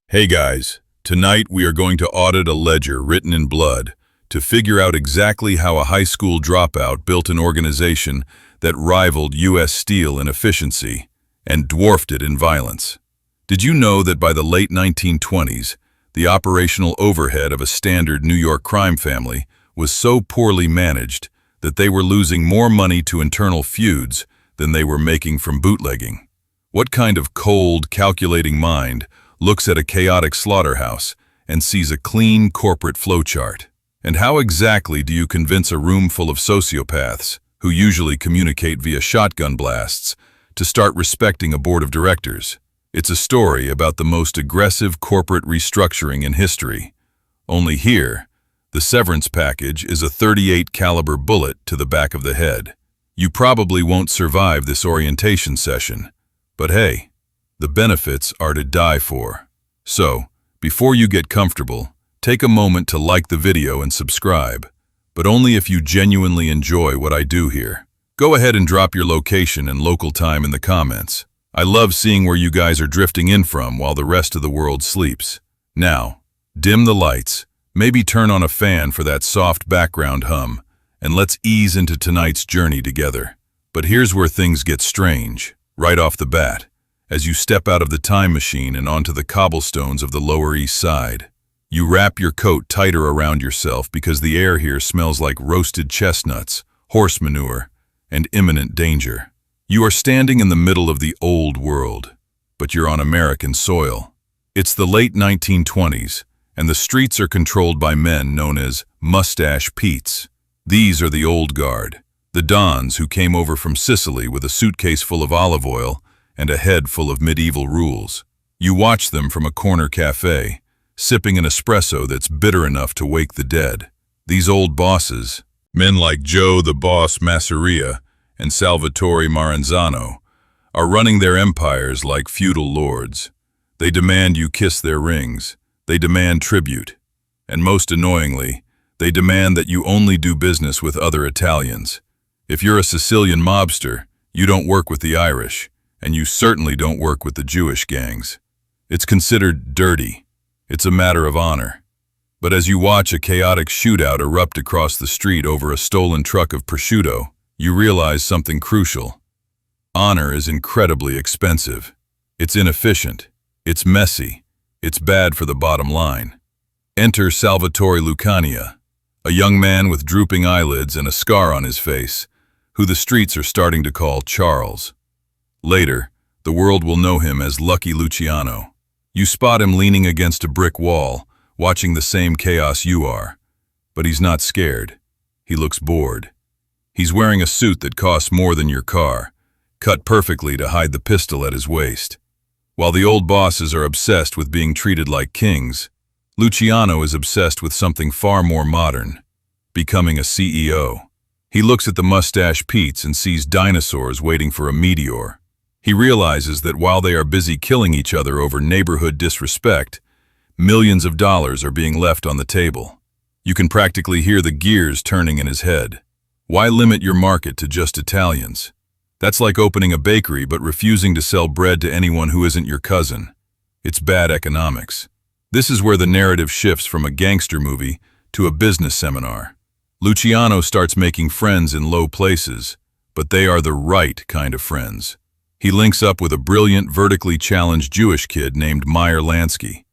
Hey guys, tonight we are going to audit a ledger written in blood to figure out exactly how a high school dropout built an organization that rivaled U.S. Steel in efficiency and dwarfed it in violence. Did you know that by the late 1920s, the operational overhead of a standard New York crime family was so poorly managed that they were losing more money to internal feuds than they were making from bootlegging? What kind of cold, calculating mind looks at a chaotic slaughterhouse and sees a clean corporate flowchart? And how exactly do you convince a room full of sociopaths, who usually communicate via shotgun blasts, to start respecting a board of directors? It's a story about the most aggressive corporate restructuring in history. Only here, the severance package is a .38 caliber bullet to the back of the head. You probably won't survive this orientation session, but hey, the benefits are to die for. So, before you get comfortable, take a moment to like the video and subscribe, but only if you genuinely enjoy what I do here. Go ahead and drop your location and local time in the comments. I love seeing where you guys are drifting in from while the rest of the world sleeps. Now, dim the lights, maybe turn on a fan for that soft background hum, and let's ease into tonight's journey together. But here's where things get strange, right off the bat, as you step out of the time machine and onto the cobblestones of the Lower East Side. You wrap your coat tighter around yourself because the air here smells like roasted chestnuts, horse manure, and imminent danger. You are standing in the middle of the old world, but you're on American soil. It's the late 1920s, and the streets are controlled by men known as Mustache Petes. These are the old guard, the dons who came over from Sicily with a suitcase full of olive oil and a head full of medieval rules. You watch them from a corner cafe, sipping an espresso that's bitter enough to wake the dead. These old bosses, men like Joe the Boss Masseria and Salvatore Maranzano, are running their empires like feudal lords. They demand you kiss their rings. They demand tribute. And most annoyingly, they demand that you only do business with other Italians. If you're a Sicilian mobster, you don't work with the Irish, and you certainly don't work with the Jewish gangs. It's considered dirty. It's a matter of honor. But as you watch a chaotic shootout erupt across the street over a stolen truck of prosciutto, you realize something crucial. Honor is incredibly expensive. It's inefficient. It's messy. It's bad for the bottom line. Enter Salvatore Lucania, a young man with drooping eyelids and a scar on his face, who the streets are starting to call Charles. Later, the world will know him as Lucky Luciano. You spot him leaning against a brick wall, watching the same chaos you are. But he's not scared. He looks bored. He's wearing a suit that costs more than your car, cut perfectly to hide the pistol at his waist. While the old bosses are obsessed with being treated like kings, Luciano is obsessed with something far more modern, becoming a CEO. He looks at the Mustache Petes and sees dinosaurs waiting for a meteor. He realizes that while they are busy killing each other over neighborhood disrespect, millions of dollars are being left on the table. You can practically hear the gears turning in his head. Why limit your market to just Italians? That's like opening a bakery but refusing to sell bread to anyone who isn't your cousin. It's bad economics. This is where the narrative shifts from a gangster movie to a business seminar. Luciano starts making friends in low places, but they are the right kind of friends. He links up with a brilliant, vertically challenged Jewish kid named Meyer Lansky.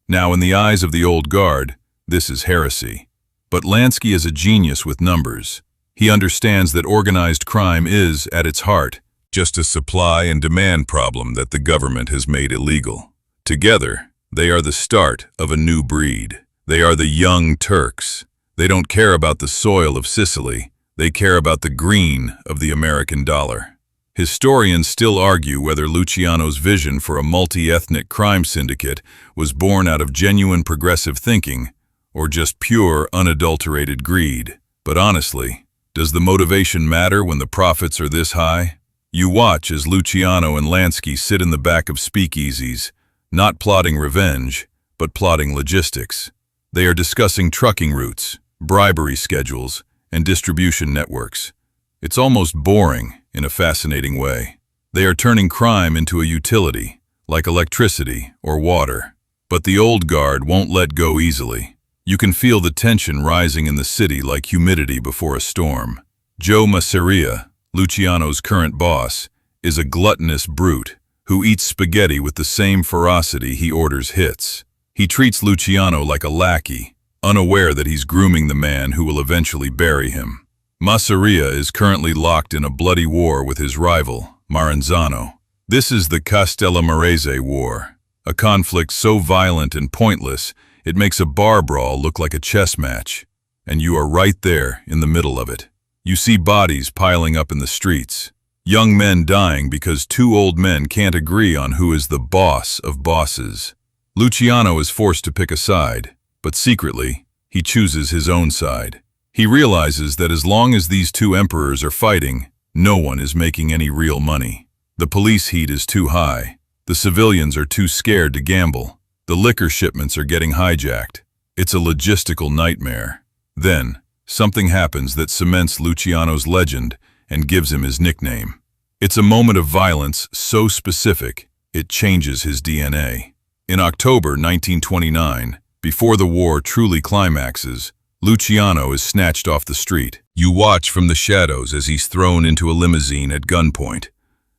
Now, in the eyes of the old guard, this is heresy. But Lansky is a genius with numbers. He understands that organized crime is, at its heart, just a supply and demand problem that the government has made illegal. Together, they are the start of a new breed. They are the young Turks. They don't care about the soil of Sicily. They care about the green of the American dollar. Historians still argue whether Luciano's vision for a multi-ethnic crime syndicate was born out of genuine progressive thinking or just pure, unadulterated greed. But honestly, does the motivation matter when the profits are this high? You watch as Luciano and Lansky sit in the back of speakeasies, not plotting revenge, but plotting logistics. They are discussing trucking routes, bribery schedules, and distribution networks. It's almost boring in a fascinating way. They are turning crime into a utility, like electricity or water. But the old guard won't let go easily. You can feel the tension rising in the city like humidity before a storm. Joe Masseria, Luciano's current boss, is a gluttonous brute who eats spaghetti with the same ferocity he orders hits. He treats Luciano like a lackey, unaware that he's grooming the man who will eventually bury him. Masseria is currently locked in a bloody war with his rival, Maranzano. This is the Castellamarese War, a conflict so violent and pointless it makes a bar brawl look like a chess match. And you are right there in the middle of it. You see bodies piling up in the streets, young men dying because two old men can't agree on who is the boss of bosses. Luciano is forced to pick a side, but secretly, he chooses his own side. He realizes that as long as these two emperors are fighting, no one is making any real money. The police heat is too high. The civilians are too scared to gamble. The liquor shipments are getting hijacked. It's a logistical nightmare. Then, something happens that cements Luciano's legend and gives him his nickname. It's a moment of violence so specific, it changes his DNA. In October 1929, before the war truly climaxes, Luciano is snatched off the street. You watch from the shadows as he's thrown into a limousine at gunpoint.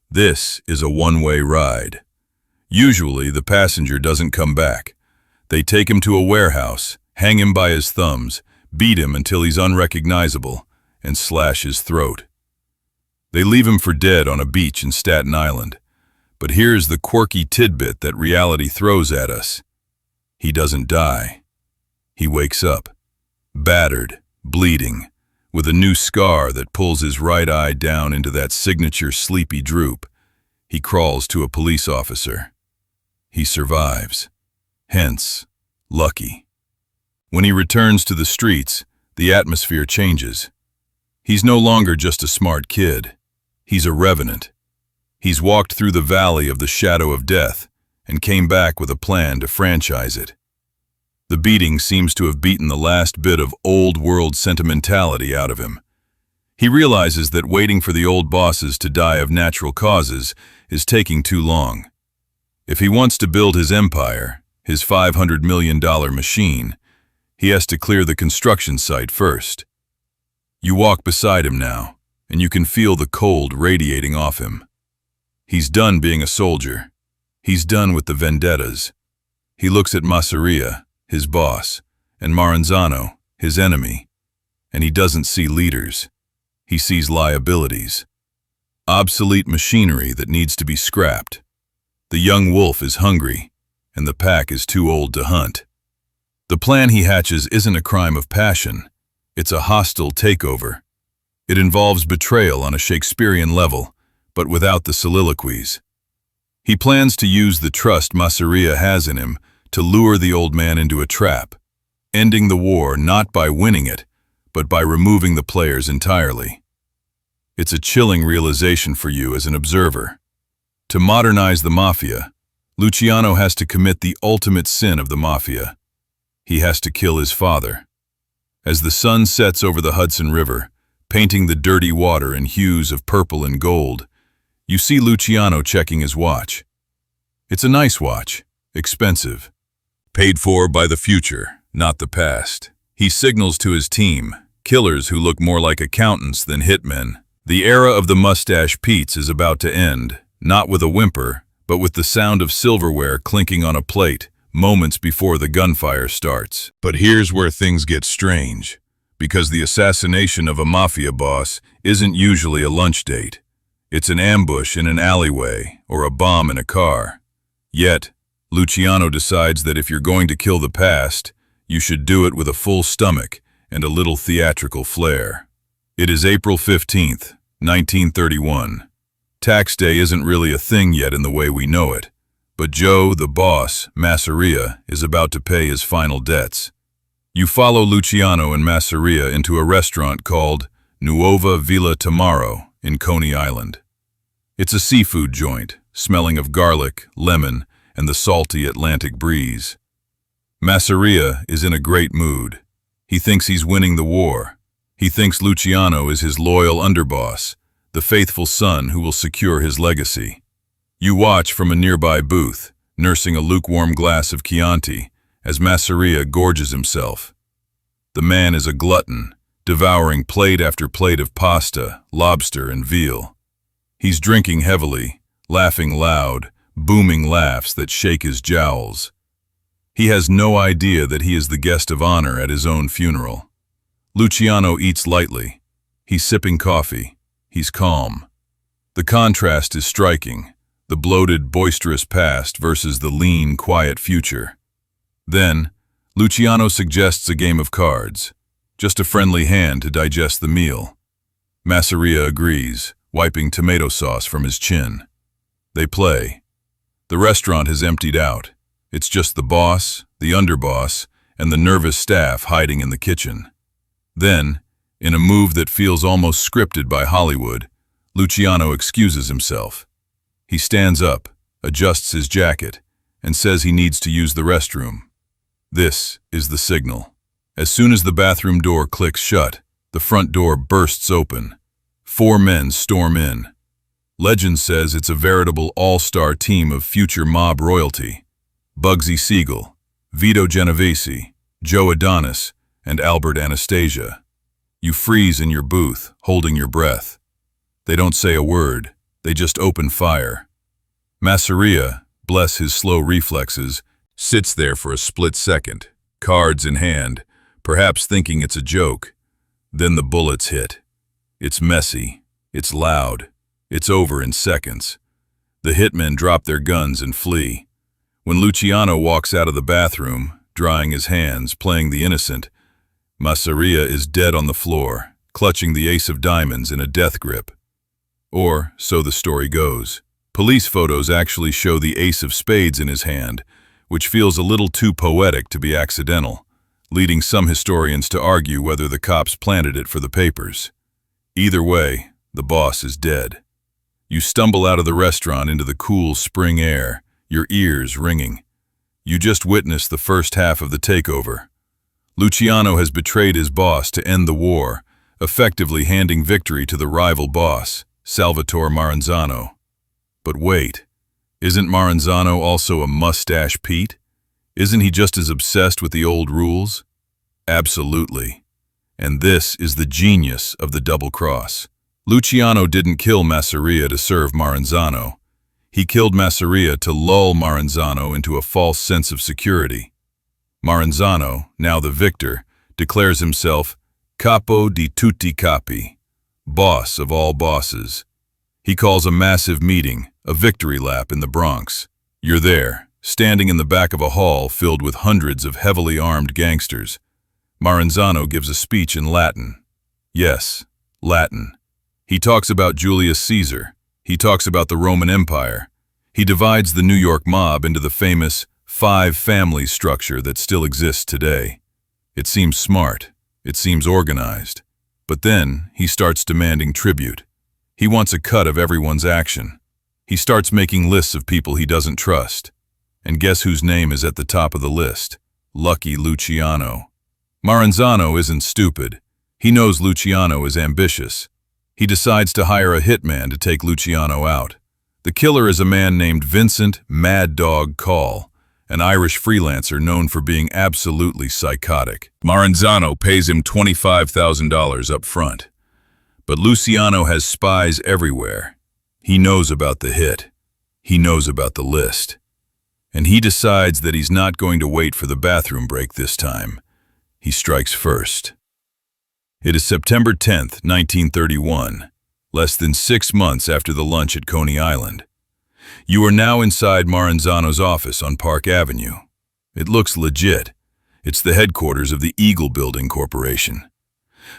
This is a one-way ride. Usually, the passenger doesn't come back. They take him to a warehouse, hang him by his thumbs, beat him until he's unrecognizable, and slash his throat. They leave him for dead on a beach in Staten Island. But here's the quirky tidbit that reality throws at us. He doesn't die. He wakes up, battered, bleeding, with a new scar that pulls his right eye down into that signature sleepy droop. He crawls to a police officer. He survives. Hence, lucky. When he returns to the streets, the atmosphere changes. He's no longer just a smart kid. He's a revenant. He's walked through the valley of the shadow of death and came back with a plan to franchise it. The beating seems to have beaten the last bit of old-world sentimentality out of him. He realizes that waiting for the old bosses to die of natural causes is taking too long. If he wants to build his empire, his $500 million machine, he has to clear the construction site first. You walk beside him now, and you can feel the cold radiating off him. He's done being a soldier. He's done with the vendettas. He looks at Masseria, his boss, and Maranzano, his enemy, and he doesn't see leaders. He sees liabilities. Obsolete machinery that needs to be scrapped. The young wolf is hungry, and the pack is too old to hunt. The plan he hatches isn't a crime of passion. It's a hostile takeover. It involves betrayal on a Shakespearean level, but without the soliloquies. He plans to use the trust Masseria has in him to lure the old man into a trap, ending the war not by winning it, but by removing the players entirely. It's a chilling realization for you as an observer. To modernize the Mafia, Luciano has to commit the ultimate sin of the Mafia. He has to kill his father. As the sun sets over the Hudson River, painting the dirty water in hues of purple and gold, you see Luciano checking his watch. It's a nice watch, expensive. Paid for by the future, not the past. He signals to his team, killers who look more like accountants than hitmen. The era of the mustache Pete's is about to end, not with a whimper, but with the sound of silverware clinking on a plate, moments before the gunfire starts. But here's where things get strange, because the assassination of a mafia boss isn't usually a lunch date. It's an ambush in an alleyway or a bomb in a car. Yet, Luciano decides that if you're going to kill the past, you should do it with a full stomach and a little theatrical flair. It is April 15th, 1931. Tax day isn't really a thing yet in the way we know it, but Joe, the boss, Masseria, is about to pay his final debts. You follow Luciano and Masseria into a restaurant called Nuova Villa Tamaro in Coney Island. It's a seafood joint, smelling of garlic, lemon, and the salty Atlantic breeze. Masseria is in a great mood. He thinks he's winning the war. He thinks Luciano is his loyal underboss, the faithful son who will secure his legacy. You watch from a nearby booth, nursing a lukewarm glass of Chianti, as Masseria gorges himself. The man is a glutton, devouring plate after plate of pasta, lobster, and veal. He's drinking heavily, laughing loud, booming laughs that shake his jowls. He has no idea that he is the guest of honor at his own funeral. Luciano eats lightly. He's sipping coffee. He's calm. The contrast is striking, the bloated, boisterous past versus the lean, quiet future. Then, Luciano suggests a game of cards, just a friendly hand to digest the meal. Masseria agrees, wiping tomato sauce from his chin. They play. The restaurant has emptied out. It's just the boss, the underboss, and the nervous staff hiding in the kitchen. Then, in a move that feels almost scripted by Hollywood, Luciano excuses himself. He stands up, adjusts his jacket, and says he needs to use the restroom. This is the signal. As soon as the bathroom door clicks shut, the front door bursts open. 4 men storm in. Legend says it's a veritable all-star team of future mob royalty. Bugsy Siegel, Vito Genovese, Joe Adonis, and Albert Anastasia. You freeze in your booth, holding your breath. They don't say a word, they just open fire. Masseria, bless his slow reflexes, sits there for a split second, cards in hand, perhaps thinking it's a joke. Then the bullets hit. It's messy, it's loud, it's over in seconds. The hitmen drop their guns and flee. When Luciano walks out of the bathroom, drying his hands, playing the innocent, Masseria is dead on the floor, clutching the ace of diamonds in a death grip. Or, so the story goes. Police photos actually show the ace of spades in his hand, which feels a little too poetic to be accidental, leading some historians to argue whether the cops planted it for the papers. Either way, the boss is dead. You stumble out of the restaurant into the cool spring air, your ears ringing. You just witnessed the first half of the takeover. Luciano has betrayed his boss to end the war, effectively handing victory to the rival boss, Salvatore Maranzano. But wait, isn't Maranzano also a mustache Pete? Isn't he just as obsessed with the old rules? Absolutely. And this is the genius of the double cross. Luciano didn't kill Masseria to serve Maranzano. He killed Masseria to lull Maranzano into a false sense of security. Maranzano, now the victor, declares himself capo di tutti capi, boss of all bosses. He calls a massive meeting, a victory lap in the Bronx. You're there, standing in the back of a hall filled with hundreds of heavily armed gangsters. Maranzano gives a speech in Latin. Yes, Latin. He talks about Julius Caesar. He talks about the Roman Empire. He divides the New York mob into the famous 5 families structure that still exists today. It seems smart. It seems organized. But then he starts demanding tribute. He wants a cut of everyone's action. He starts making lists of people he doesn't trust. And guess whose name is at the top of the list? Lucky Luciano. Maranzano isn't stupid. He knows Luciano is ambitious. He decides to hire a hitman to take Luciano out. The killer is a man named Vincent Mad Dog Call, an Irish freelancer known for being absolutely psychotic. Maranzano pays him $25,000 up front. But Luciano has spies everywhere. He knows about the hit. He knows about the list. And he decides that he's not going to wait for the bathroom break this time. He strikes first. It is September 10th, 1931, less than 6 months after the lunch at Coney Island. You are now inside Maranzano's office on Park Avenue. It looks legit. It's the headquarters of the Eagle Building Corporation.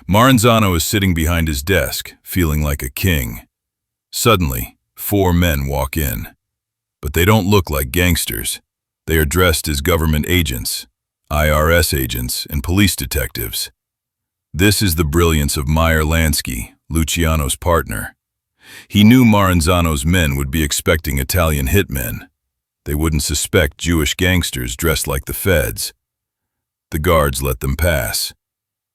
Maranzano is sitting behind his desk, feeling like a king. Suddenly, 4 men walk in. But they don't look like gangsters. They are dressed as government agents, IRS agents, and police detectives. This is the brilliance of Meyer Lansky, Luciano's partner. He knew Maranzano's men would be expecting Italian hitmen. They wouldn't suspect Jewish gangsters dressed like the feds. The guards let them pass.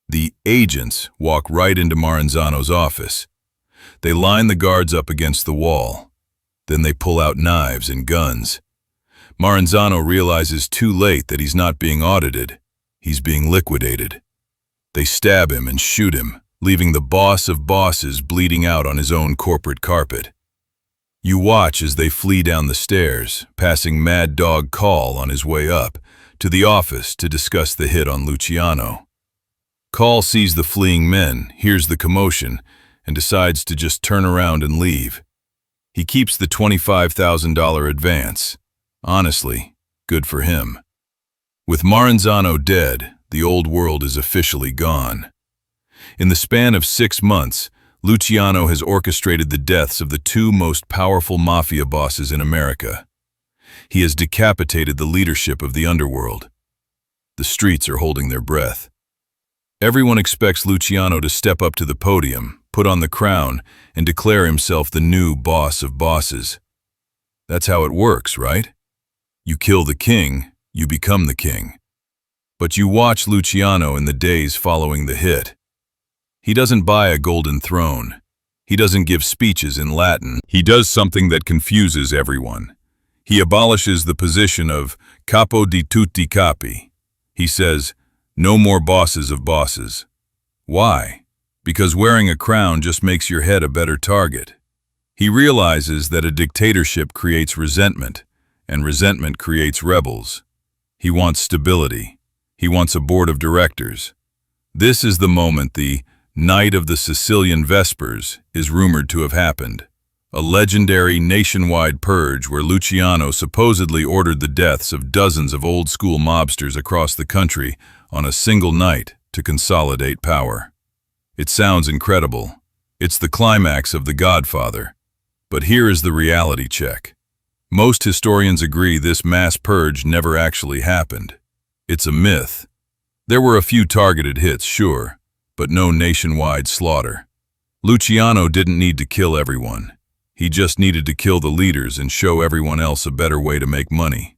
The agents walk right into Maranzano's office. They line the guards up against the wall. Then they pull out knives and guns. Maranzano realizes too late that he's not being audited. He's being liquidated. They stab him and shoot him, leaving the boss of bosses bleeding out on his own corporate carpet. You watch as they flee down the stairs, passing Mad Dog Call on his way up to the office to discuss the hit on Luciano. Call sees the fleeing men, hears the commotion, and decides to just turn around and leave. He keeps the $25,000 advance. Honestly, good for him. With Maranzano dead, the old world is officially gone. In the span of 6 months, Luciano has orchestrated the deaths of the 2 most powerful mafia bosses in America. He has decapitated the leadership of the underworld. The streets are holding their breath. Everyone expects Luciano to step up to the podium, put on the crown, and declare himself the new boss of bosses. That's how it works, right? You kill the king, you become the king. But you watch Luciano in the days following the hit. He doesn't buy a golden throne. He doesn't give speeches in Latin. He does something that confuses everyone. He abolishes the position of capo di tutti capi. He says, no more bosses of bosses. Why? Because wearing a crown just makes your head a better target. He realizes that a dictatorship creates resentment, and resentment creates rebels. He wants stability. He wants a board of directors. This is the moment the Night of the Sicilian Vespers is rumored to have happened, a legendary nationwide purge where Luciano supposedly ordered the deaths of dozens of old-school mobsters across the country on a single night to consolidate power. It sounds incredible. It's the climax of The Godfather. But here is the reality check. Most historians agree this mass purge never actually happened. It's a myth. There were a few targeted hits, sure, but no nationwide slaughter. Luciano didn't need to kill everyone. He just needed to kill the leaders and show everyone else a better way to make money.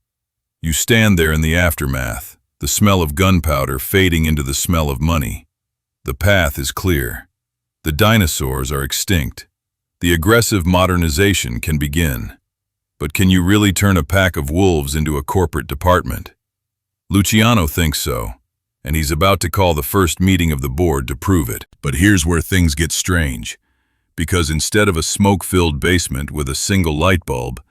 You stand there in the aftermath, the smell of gunpowder fading into the smell of money. The path is clear. The dinosaurs are extinct. The aggressive modernization can begin. But can you really turn a pack of wolves into a corporate department? Luciano thinks so, and he's about to call the first meeting of the board to prove it. But here's where things get strange, because instead of a smoke-filled basement with a single light bulb,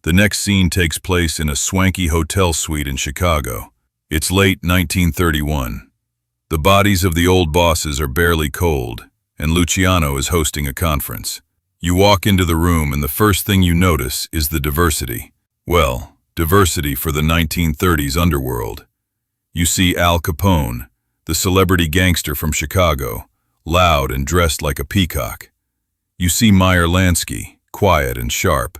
the next scene takes place in a swanky hotel suite in Chicago. It's late 1931. The bodies of the old bosses are barely cold, and Luciano is hosting a conference. You walk into the room and the first thing you notice is the diversity. Well, diversity for the 1930s underworld. You see Al Capone, the celebrity gangster from Chicago, loud and dressed like a peacock. You see Meyer Lansky, quiet and sharp.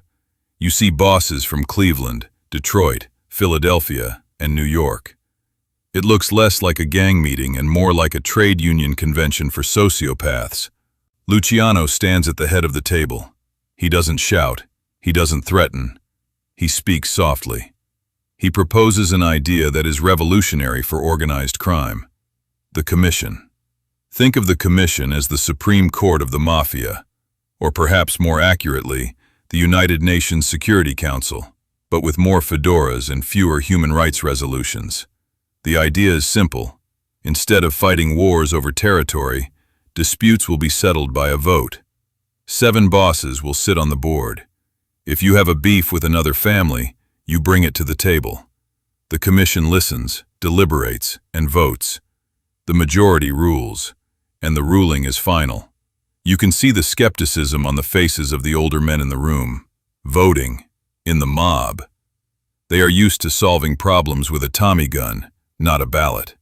You see bosses from Cleveland, Detroit, Philadelphia, and New York. It looks less like a gang meeting and more like a trade union convention for sociopaths. Luciano stands at the head of the table. He doesn't shout. He doesn't threaten. He speaks softly. He proposes an idea that is revolutionary for organized crime. The Commission. Think of the Commission as the Supreme Court of the Mafia, or perhaps more accurately, the United Nations Security Council, but with more fedoras and fewer human rights resolutions. The idea is simple. Instead of fighting wars over territory, disputes will be settled by a vote. 7 bosses will sit on the board. If you have a beef with another family, you bring it to the table. The commission listens, deliberates, and votes. The majority rules, and the ruling is final. You can see the skepticism on the faces of the older men in the room. Voting, in the mob. They are used to solving problems with a Tommy gun, not a ballot.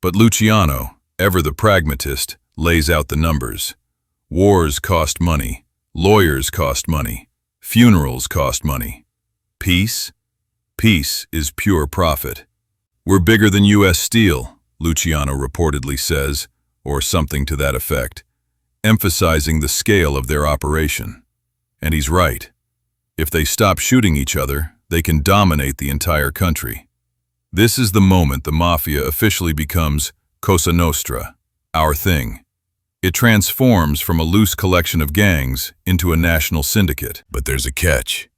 But Luciano, ever the pragmatist, lays out the numbers. Wars cost money. Lawyers cost money. Funerals cost money. Peace? Peace is pure profit. We're bigger than U.S. Steel, Luciano reportedly says, or something to that effect, emphasizing the scale of their operation. And he's right. If they stop shooting each other, they can dominate the entire country. This is the moment the Mafia officially becomes Cosa Nostra, our thing. It transforms from a loose collection of gangs into a national syndicate. But there's a catch.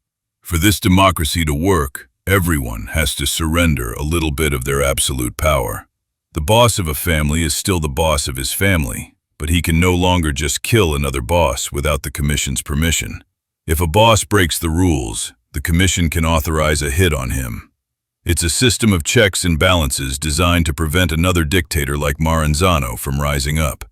For this democracy to work, Everyone has to surrender a little bit of their absolute power. The boss of a family is still the boss of his family, but he can no longer just kill another boss without the commission's permission. If a boss breaks the rules, the commission can authorize a hit on him. It's a system of checks and balances designed to prevent another dictator like Maranzano from rising up.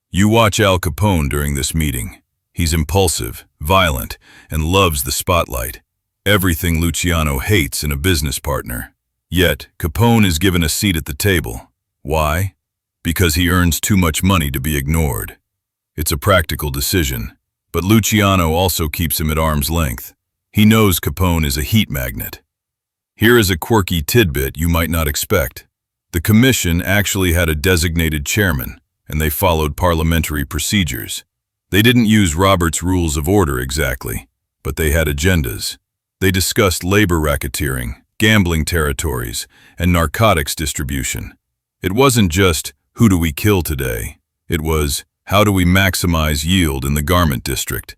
You watch Al Capone during this meeting. He's impulsive, violent, and loves the spotlight. Everything Luciano hates in a business partner. Yet, Capone is given a seat at the table. Why? Because he earns too much money to be ignored. It's a practical decision, but Luciano also keeps him at arm's length. He knows Capone is a heat magnet. Here is a quirky tidbit you might not expect. The commission actually had a designated chairman, and they followed parliamentary procedures. They didn't use Robert's Rules of Order exactly, but they had agendas. They discussed labor racketeering, gambling territories, and narcotics distribution. It wasn't just, who do we kill today? It was, how do we maximize yield in the garment district?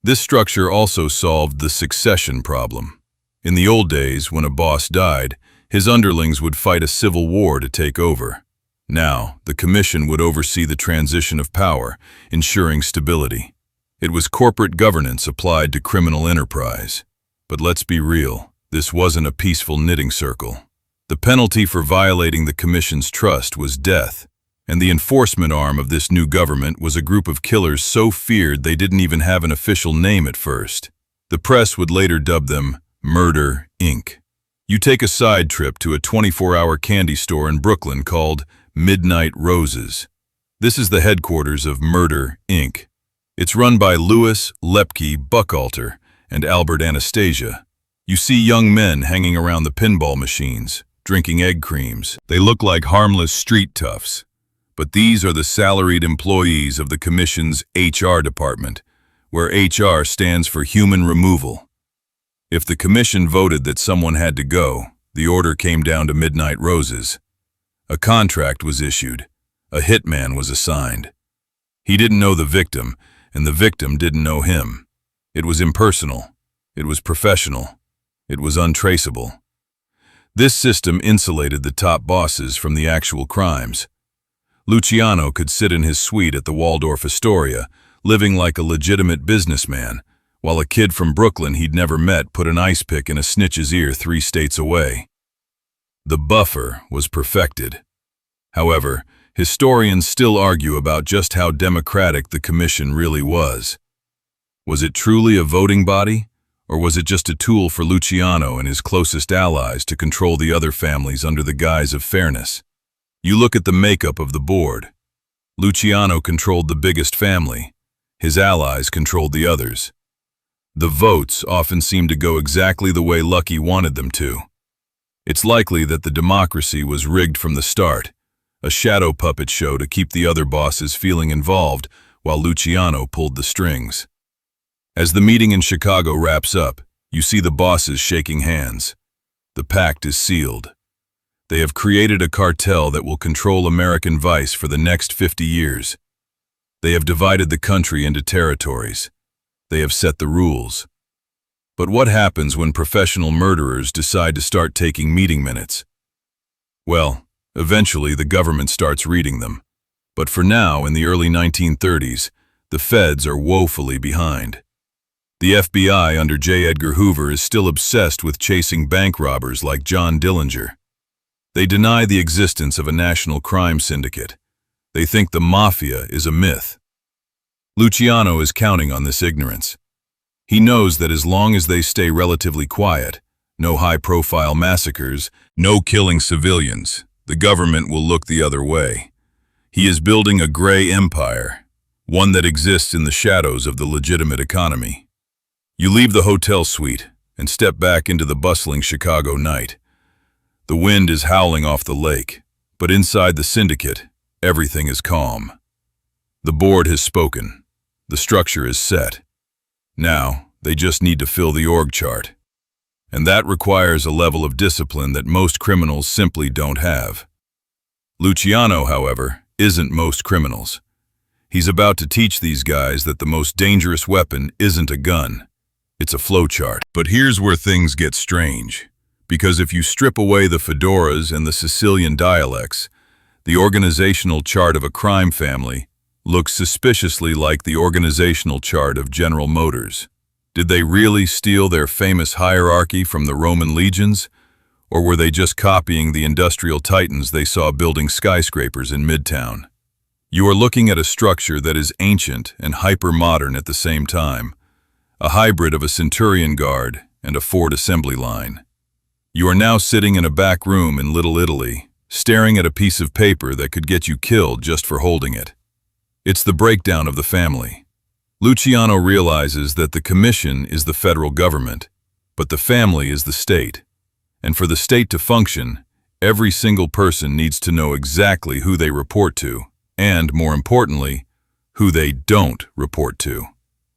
This structure also solved the succession problem. In the old days, when a boss died, his underlings would fight a civil war to take over. Now, the commission would oversee the transition of power, ensuring stability. It was corporate governance applied to criminal enterprise. But let's be real, this wasn't a peaceful knitting circle. The penalty for violating the commission's trust was death, and the enforcement arm of this new government was a group of killers so feared they didn't even have an official name at first. The press would later dub them Murder, Inc. You take a side trip to a 24-hour candy store in Brooklyn called Midnight Roses. This is the headquarters of Murder, Inc. It's run by Louis Lepke Buchalter and Albert Anastasia. You see young men hanging around the pinball machines, drinking egg creams. They look like harmless street toughs. But these are the salaried employees of the Commission's HR department, where HR stands for human removal. If the Commission voted that someone had to go, the order came down to Midnight Roses. A contract was issued. A hitman was assigned. He didn't know the victim, and the victim didn't know him. It was impersonal. It was professional. It was untraceable. This system insulated the top bosses from the actual crimes. Luciano could sit in his suite at the Waldorf Astoria, living like a legitimate businessman, while a kid from Brooklyn he'd never met put an ice pick in a snitch's ear 3 states away. The buffer was perfected. However, historians still argue about just how democratic the commission really was. Was it truly a voting body, or was it just a tool for Luciano and his closest allies to control the other families under the guise of fairness? You look at the makeup of the board. Luciano controlled the biggest family. His allies controlled the others. The votes often seemed to go exactly the way Lucky wanted them to. It's likely that the democracy was rigged from the start, a shadow puppet show to keep the other bosses feeling involved while Luciano pulled the strings. As the meeting in Chicago wraps up, you see the bosses shaking hands. The pact is sealed. They have created a cartel that will control American vice for the next 50 years. They have divided the country into territories. They have set the rules. But what happens when professional murderers decide to start taking meeting minutes? Well, eventually the government starts reading them. But for now, in the early 1930s, the feds are woefully behind. The FBI under J. Edgar Hoover is still obsessed with chasing bank robbers like John Dillinger. They deny the existence of a national crime syndicate. They think the Mafia is a myth. Luciano is counting on this ignorance. He knows that as long as they stay relatively quiet, no high-profile massacres, no killing civilians, the government will look the other way. He is building a gray empire, one that exists in the shadows of the legitimate economy. You leave the hotel suite and step back into the bustling Chicago night. The wind is howling off the lake, but inside the syndicate, everything is calm. The board has spoken. The structure is set. Now, they just need to fill the org chart. And that requires a level of discipline that most criminals simply don't have. Luciano, however, isn't most criminals. He's about to teach these guys that the most dangerous weapon isn't a gun. It's a flowchart. But here's where things get strange. Because if you strip away the fedoras and the Sicilian dialects, the organizational chart of a crime family looks suspiciously like the organizational chart of General Motors. Did they really steal their famous hierarchy from the Roman legions, or were they just copying the industrial titans they saw building skyscrapers in Midtown? You are looking at a structure that is ancient and hyper-modern at the same time, a hybrid of a Centurion Guard and a Ford assembly line. You are now sitting in a back room in Little Italy, staring at a piece of paper that could get you killed just for holding it. It's the breakdown of the family. Luciano realizes that the commission is the federal government, but the family is the state. And for the state to function, every single person needs to know exactly who they report to, and, more importantly, who they don't report to.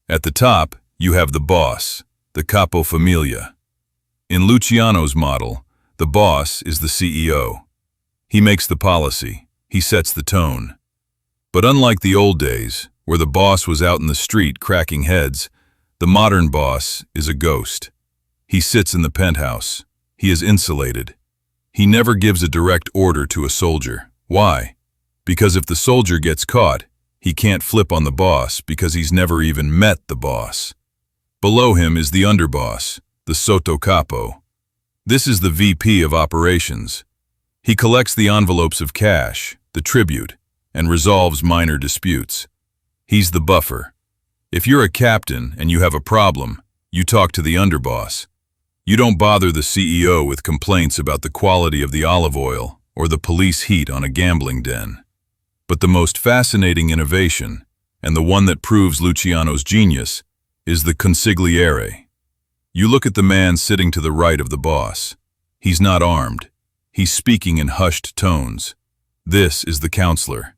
At the top, you have the boss, the capo familia. In Luciano's model, the boss is the CEO. He makes the policy, he sets the tone. But unlike the old days, where the boss was out in the street cracking heads, the modern boss is a ghost. He sits in the penthouse. He is insulated. He never gives a direct order to a soldier. Why? Because if the soldier gets caught, he can't flip on the boss because he's never even met the boss. Below him is the underboss, the sotto capo. This is the VP of operations. He collects the envelopes of cash, the tribute, and resolves minor disputes. He's the buffer. If you're a captain and you have a problem, you talk to the underboss. You don't bother the CEO with complaints about the quality of the olive oil or the police heat on a gambling den. But the most fascinating innovation, and the one that proves Luciano's genius, is the consigliere. You look at the man sitting to the right of the boss. He's not armed. He's speaking in hushed tones. This is the counselor.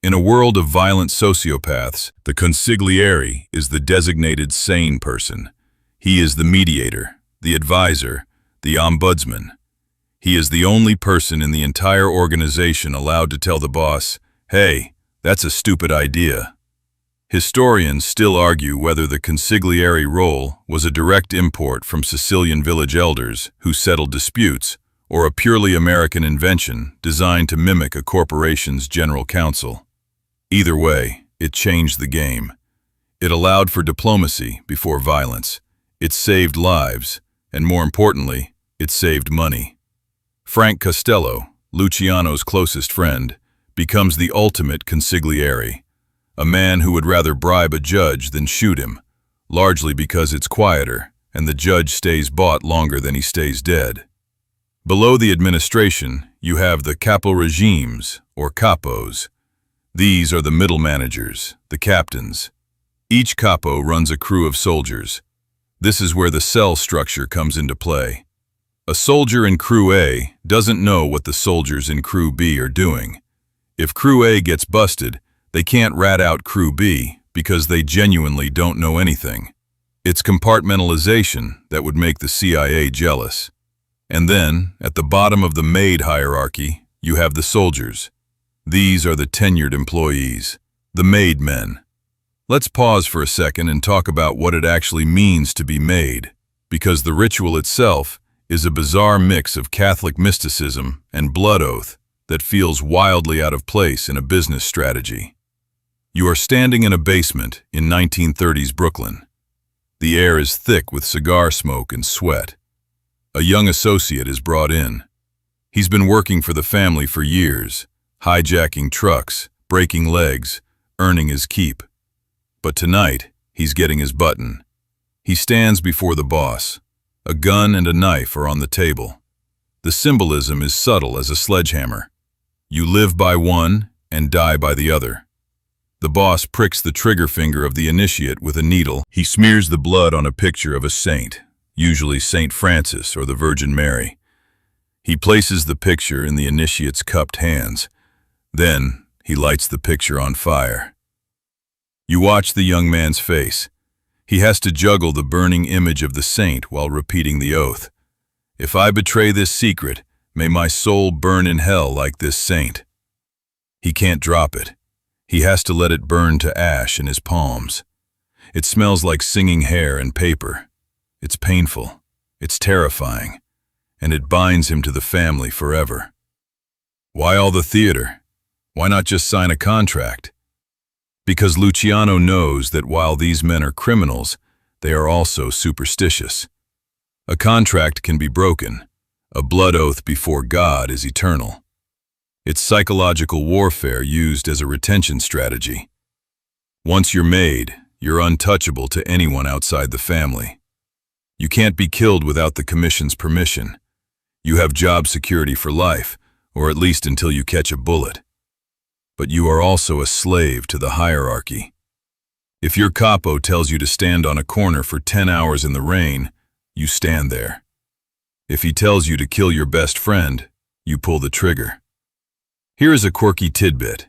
In a world of violent sociopaths, the consigliere is the designated sane person. He is the mediator, the advisor, the ombudsman. He is the only person in the entire organization allowed to tell the boss, "Hey, that's a stupid idea." Historians still argue whether the consigliere role was a direct import from Sicilian village elders who settled disputes, or a purely American invention designed to mimic a corporation's general counsel. Either way, it changed the game. It allowed for diplomacy before violence. It saved lives, and more importantly, it saved money. Frank Costello, Luciano's closest friend, becomes the ultimate consigliere, a man who would rather bribe a judge than shoot him, largely because it's quieter and the judge stays bought longer than he stays dead. Below the administration, you have the capo regimes, or capos. These are the middle managers, the captains. Each capo runs a crew of soldiers. This is where the cell structure comes into play. A soldier in Crew A doesn't know what the soldiers in Crew B are doing. If Crew A gets busted, they can't rat out Crew B because they genuinely don't know anything. It's compartmentalization that would make the CIA jealous. And then, at the bottom of the MAID hierarchy, you have the soldiers. These are the tenured employees, the made men. Let's pause for a second and talk about what it actually means to be made, because the ritual itself is a bizarre mix of Catholic mysticism and blood oath that feels wildly out of place in a business strategy. You are standing in a basement in 1930s Brooklyn. The air is thick with cigar smoke and sweat. A young associate is brought in. He's been working for the family for years, hijacking trucks, breaking legs, earning his keep. But tonight, he's getting his button. He stands before the boss. A gun and a knife are on the table. The symbolism is subtle as a sledgehammer. You live by one and die by the other. The boss pricks the trigger finger of the initiate with a needle. He smears the blood on a picture of a saint, usually Saint Francis or the Virgin Mary. He places the picture in the initiate's cupped hands. Then, he lights the picture on fire. You watch the young man's face. He has to juggle the burning image of the saint while repeating the oath. "If I betray this secret, may my soul burn in hell like this saint." He can't drop it. He has to let it burn to ash in his palms. It smells like singing hair and paper. It's painful. It's terrifying. and it binds him to the family forever. Why all the theater? Why not just sign a contract? Because Luciano knows that while these men are criminals, they are also superstitious. A contract can be broken. A blood oath before God is eternal. It's psychological warfare used as a retention strategy. Once you're made, you're untouchable to anyone outside the family. You can't be killed without the commission's permission. You have job security for life, or at least until you catch a bullet. But you are also a slave to the hierarchy. If your capo tells you to stand on a corner for 10 hours in the rain, you stand there. If he tells you to kill your best friend, you pull the trigger. Here is a quirky tidbit.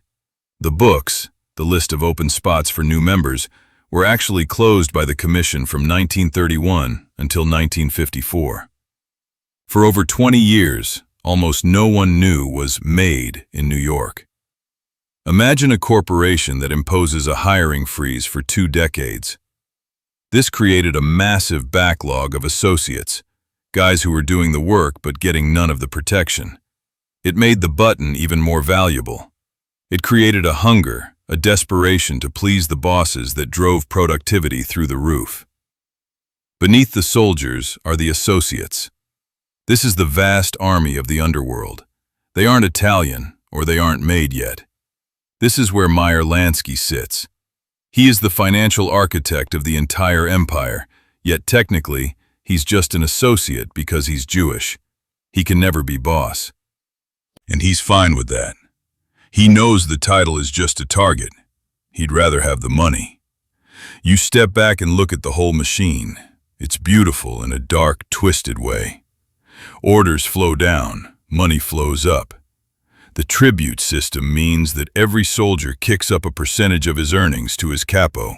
The books, the list of open spots for new members, were actually closed by the commission from 1931 until 1954. For over 20 years, almost no one new was made in New York. Imagine a corporation that imposes a hiring freeze for 2 decades. This created a massive backlog of associates, guys who were doing the work but getting none of the protection. It made the button even more valuable. It created a hunger, a desperation to please the bosses that drove productivity through the roof. Beneath the soldiers are the associates. This is the vast army of the underworld. They aren't Italian, or they aren't made yet. This is where Meyer Lansky sits. He is the financial architect of the entire empire, yet technically, he's just an associate because he's Jewish. He can never be boss. And he's fine with that. He knows the title is just a target. He'd rather have the money. You step back and look at the whole machine. It's beautiful in a dark, twisted way. Orders flow down, money flows up. The tribute system means that every soldier kicks up a percentage of his earnings to his capo.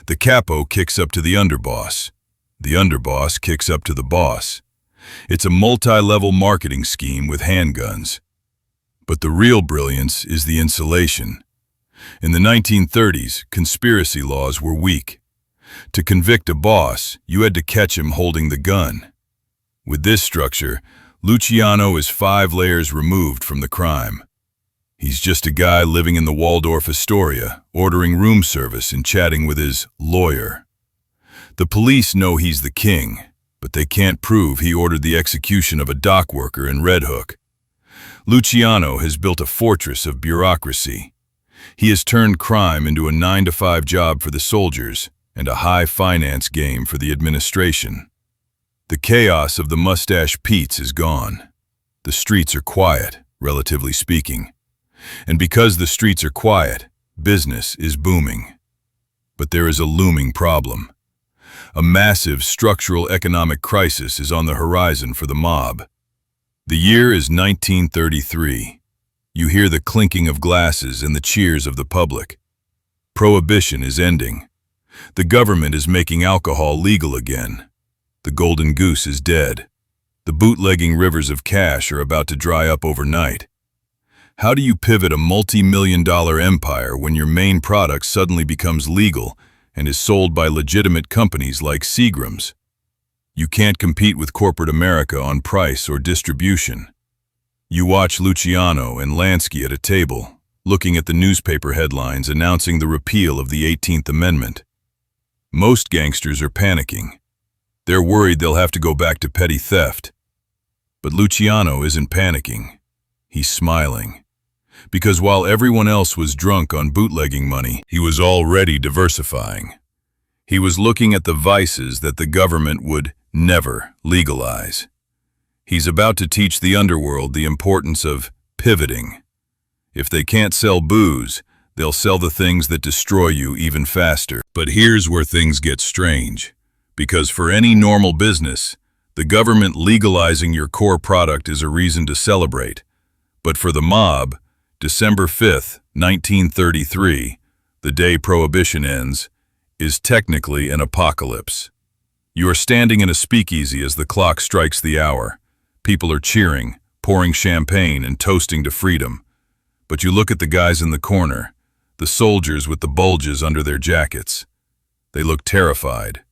The capo kicks up to the underboss. The underboss kicks up to the boss. It's a multi-level marketing scheme with handguns. But the real brilliance is the insulation. In the 1930s, conspiracy laws were weak. To convict a boss, you had to catch him holding the gun. With this structure, Luciano is 5 layers removed from the crime. He's just a guy living in the Waldorf Astoria, ordering room service and chatting with his lawyer. The police know he's the king, but they can't prove he ordered the execution of a dock worker in Red Hook. Luciano has built a fortress of bureaucracy. He has turned crime into a 9-to-5 job for the soldiers and a high finance game for the administration. The chaos of the Mustache Pete's is gone. The streets are quiet, relatively speaking. And because the streets are quiet, business is booming. But there is a looming problem. A massive structural economic crisis is on the horizon for the mob. The year is 1933. You hear the clinking of glasses and the cheers of the public. Prohibition is ending. The government is making alcohol legal again. The golden goose is dead. The bootlegging rivers of cash are about to dry up overnight. How do you pivot a multi-million-dollar empire when your main product suddenly becomes legal and is sold by legitimate companies like Seagram's? You can't compete with corporate America on price or distribution. You watch Luciano and Lansky at a table, looking at the newspaper headlines announcing the repeal of the 18th Amendment. Most gangsters are panicking. They're worried they'll have to go back to petty theft. But Luciano isn't panicking. He's smiling. Because while everyone else was drunk on bootlegging money, he was already diversifying. He was looking at the vices that the government would never legalize. He's about to teach the underworld the importance of pivoting. If they can't sell booze, they'll sell the things that destroy you even faster. But here's where things get strange. Because for any normal business, the government legalizing your core product is a reason to celebrate. But for the mob, December 5th, 1933, the day Prohibition ends, is technically an apocalypse. You are standing in a speakeasy as the clock strikes the hour. People are cheering, pouring champagne and toasting to freedom. But you look at the guys in the corner, the soldiers with the bulges under their jackets. They look terrified.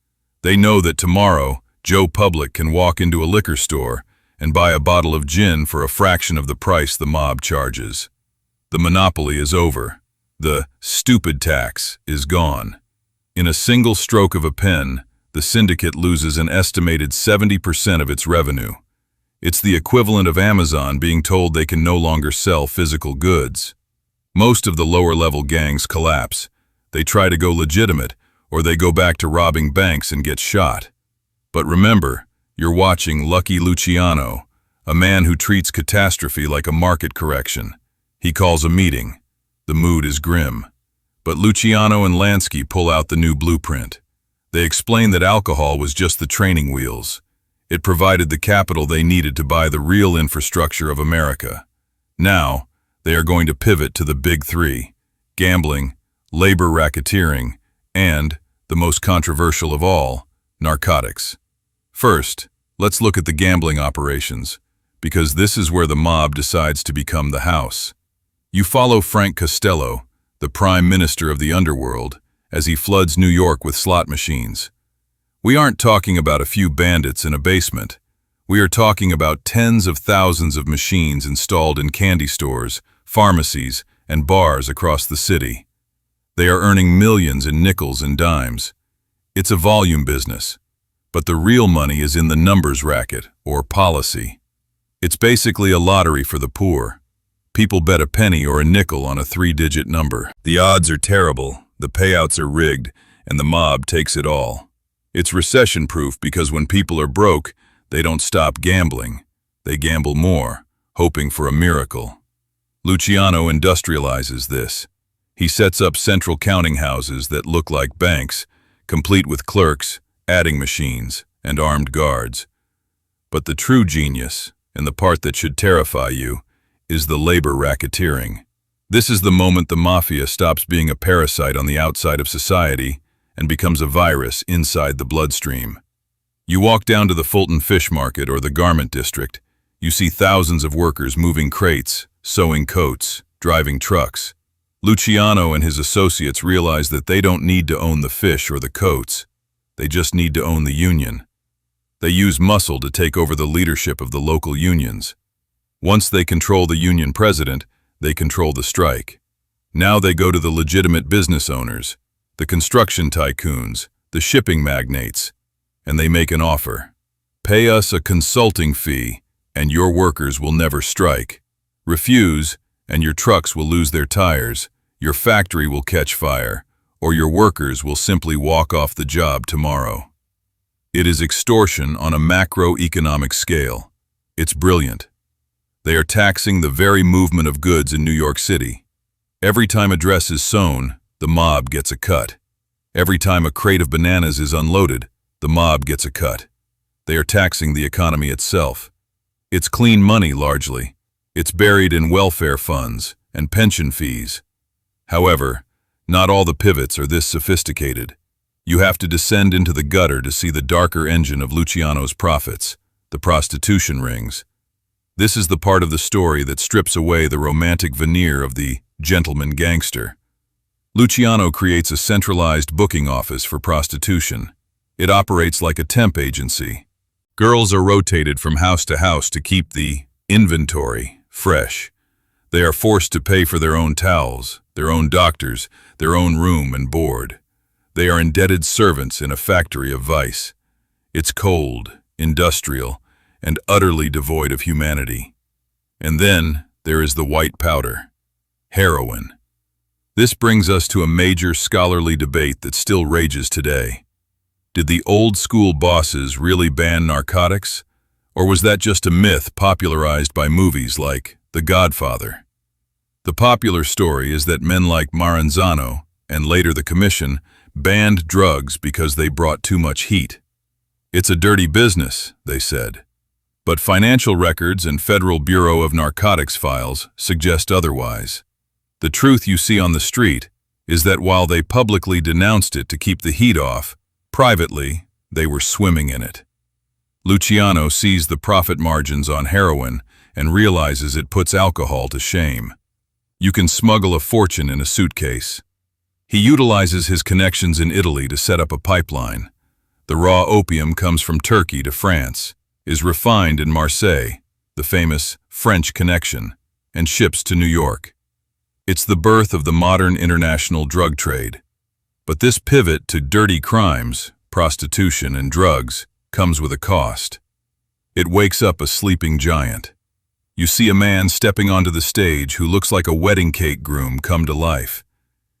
They know that tomorrow, Joe Public can walk into a liquor store and buy a bottle of gin for a fraction of the price the mob charges. The monopoly is over. The stupid tax is gone. In a single stroke of a pen, the syndicate loses an estimated 70% of its revenue. It's the equivalent of Amazon being told they can no longer sell physical goods. Most of the lower-level gangs collapse. They try to go legitimate, or they go back to robbing banks and get shot. But remember, you're watching Lucky Luciano, a man who treats catastrophe like a market correction. He calls a meeting. The mood is grim. But Luciano and Lansky pull out the new blueprint. They explain that alcohol was just the training wheels. It provided the capital they needed to buy the real infrastructure of America. Now, they are going to pivot to the big three: gambling, labor racketeering, and, the most controversial of all, narcotics. First, let's look at the gambling operations, because this is where the mob decides to become the house. You follow Frank Costello, the prime minister of the underworld, as he floods New York with slot machines. We aren't talking about a few bandits in a basement. We are talking about tens of thousands of machines installed in candy stores, pharmacies, and bars across the city. They are earning millions in nickels and dimes. It's a volume business. But the real money is in the numbers racket, or policy. It's basically a lottery for the poor. People bet a penny or a nickel on a 3-digit number. The odds are terrible, the payouts are rigged, and the mob takes it all. It's recession-proof because when people are broke, they don't stop gambling. They gamble more, hoping for a miracle. Luciano industrializes this. He sets up central counting houses that look like banks, complete with clerks, adding machines, and armed guards. But the true genius, and the part that should terrify you, is the labor racketeering. This is the moment the Mafia stops being a parasite on the outside of society and becomes a virus inside the bloodstream. You walk down to the Fulton Fish Market or the Garment District. You see thousands of workers moving crates, sewing coats, driving trucks. Luciano and his associates realize that they don't need to own the fish or the coats. They just need to own the union. They use muscle to take over the leadership of the local unions. Once they control the union president, they control the strike. Now they go to the legitimate business owners, the construction tycoons, the shipping magnates, and they make an offer. Pay us a consulting fee, and your workers will never strike. Refuse, and your trucks will lose their tires, your factory will catch fire, or your workers will simply walk off the job tomorrow. It is extortion on a macroeconomic scale. It's brilliant. They are taxing the very movement of goods in New York City. Every time a dress is sewn, the mob gets a cut. Every time a crate of bananas is unloaded, the mob gets a cut. They are taxing the economy itself. It's clean money, largely. It's buried in welfare funds and pension fees. However, not all the pivots are this sophisticated. You have to descend into the gutter to see the darker engine of Luciano's profits, the prostitution rings. This is the part of the story that strips away the romantic veneer of the gentleman gangster. Luciano creates a centralized booking office for prostitution. It operates like a temp agency. Girls are rotated from house to house to keep the inventory fresh. They are forced to pay for their own towels, their own doctors, their own room and board. They are indebted servants in a factory of vice. It's cold, industrial, and utterly devoid of humanity. And then there is the white powder, heroin. This brings us to a major scholarly debate that still rages today. Did the old-school bosses really ban narcotics? Or was that just a myth popularized by movies like The Godfather? The popular story is that men like Maranzano, and later the Commission, banned drugs because they brought too much heat. It's a dirty business, they said. But financial records and Federal Bureau of Narcotics files suggest otherwise. The truth you see on the street is that while they publicly denounced it to keep the heat off, privately, they were swimming in it. Luciano sees the profit margins on heroin and realizes it puts alcohol to shame. You can smuggle a fortune in a suitcase. He utilizes his connections in Italy to set up a pipeline. The raw opium comes from Turkey to France. is refined in Marseille, the famous French connection, and ships to New York. It's the birth of the modern international drug trade. But this pivot to dirty crimes, prostitution, and drugs comes with a cost. It wakes up a sleeping giant. You see a man stepping onto the stage who looks like a wedding cake groom come to life.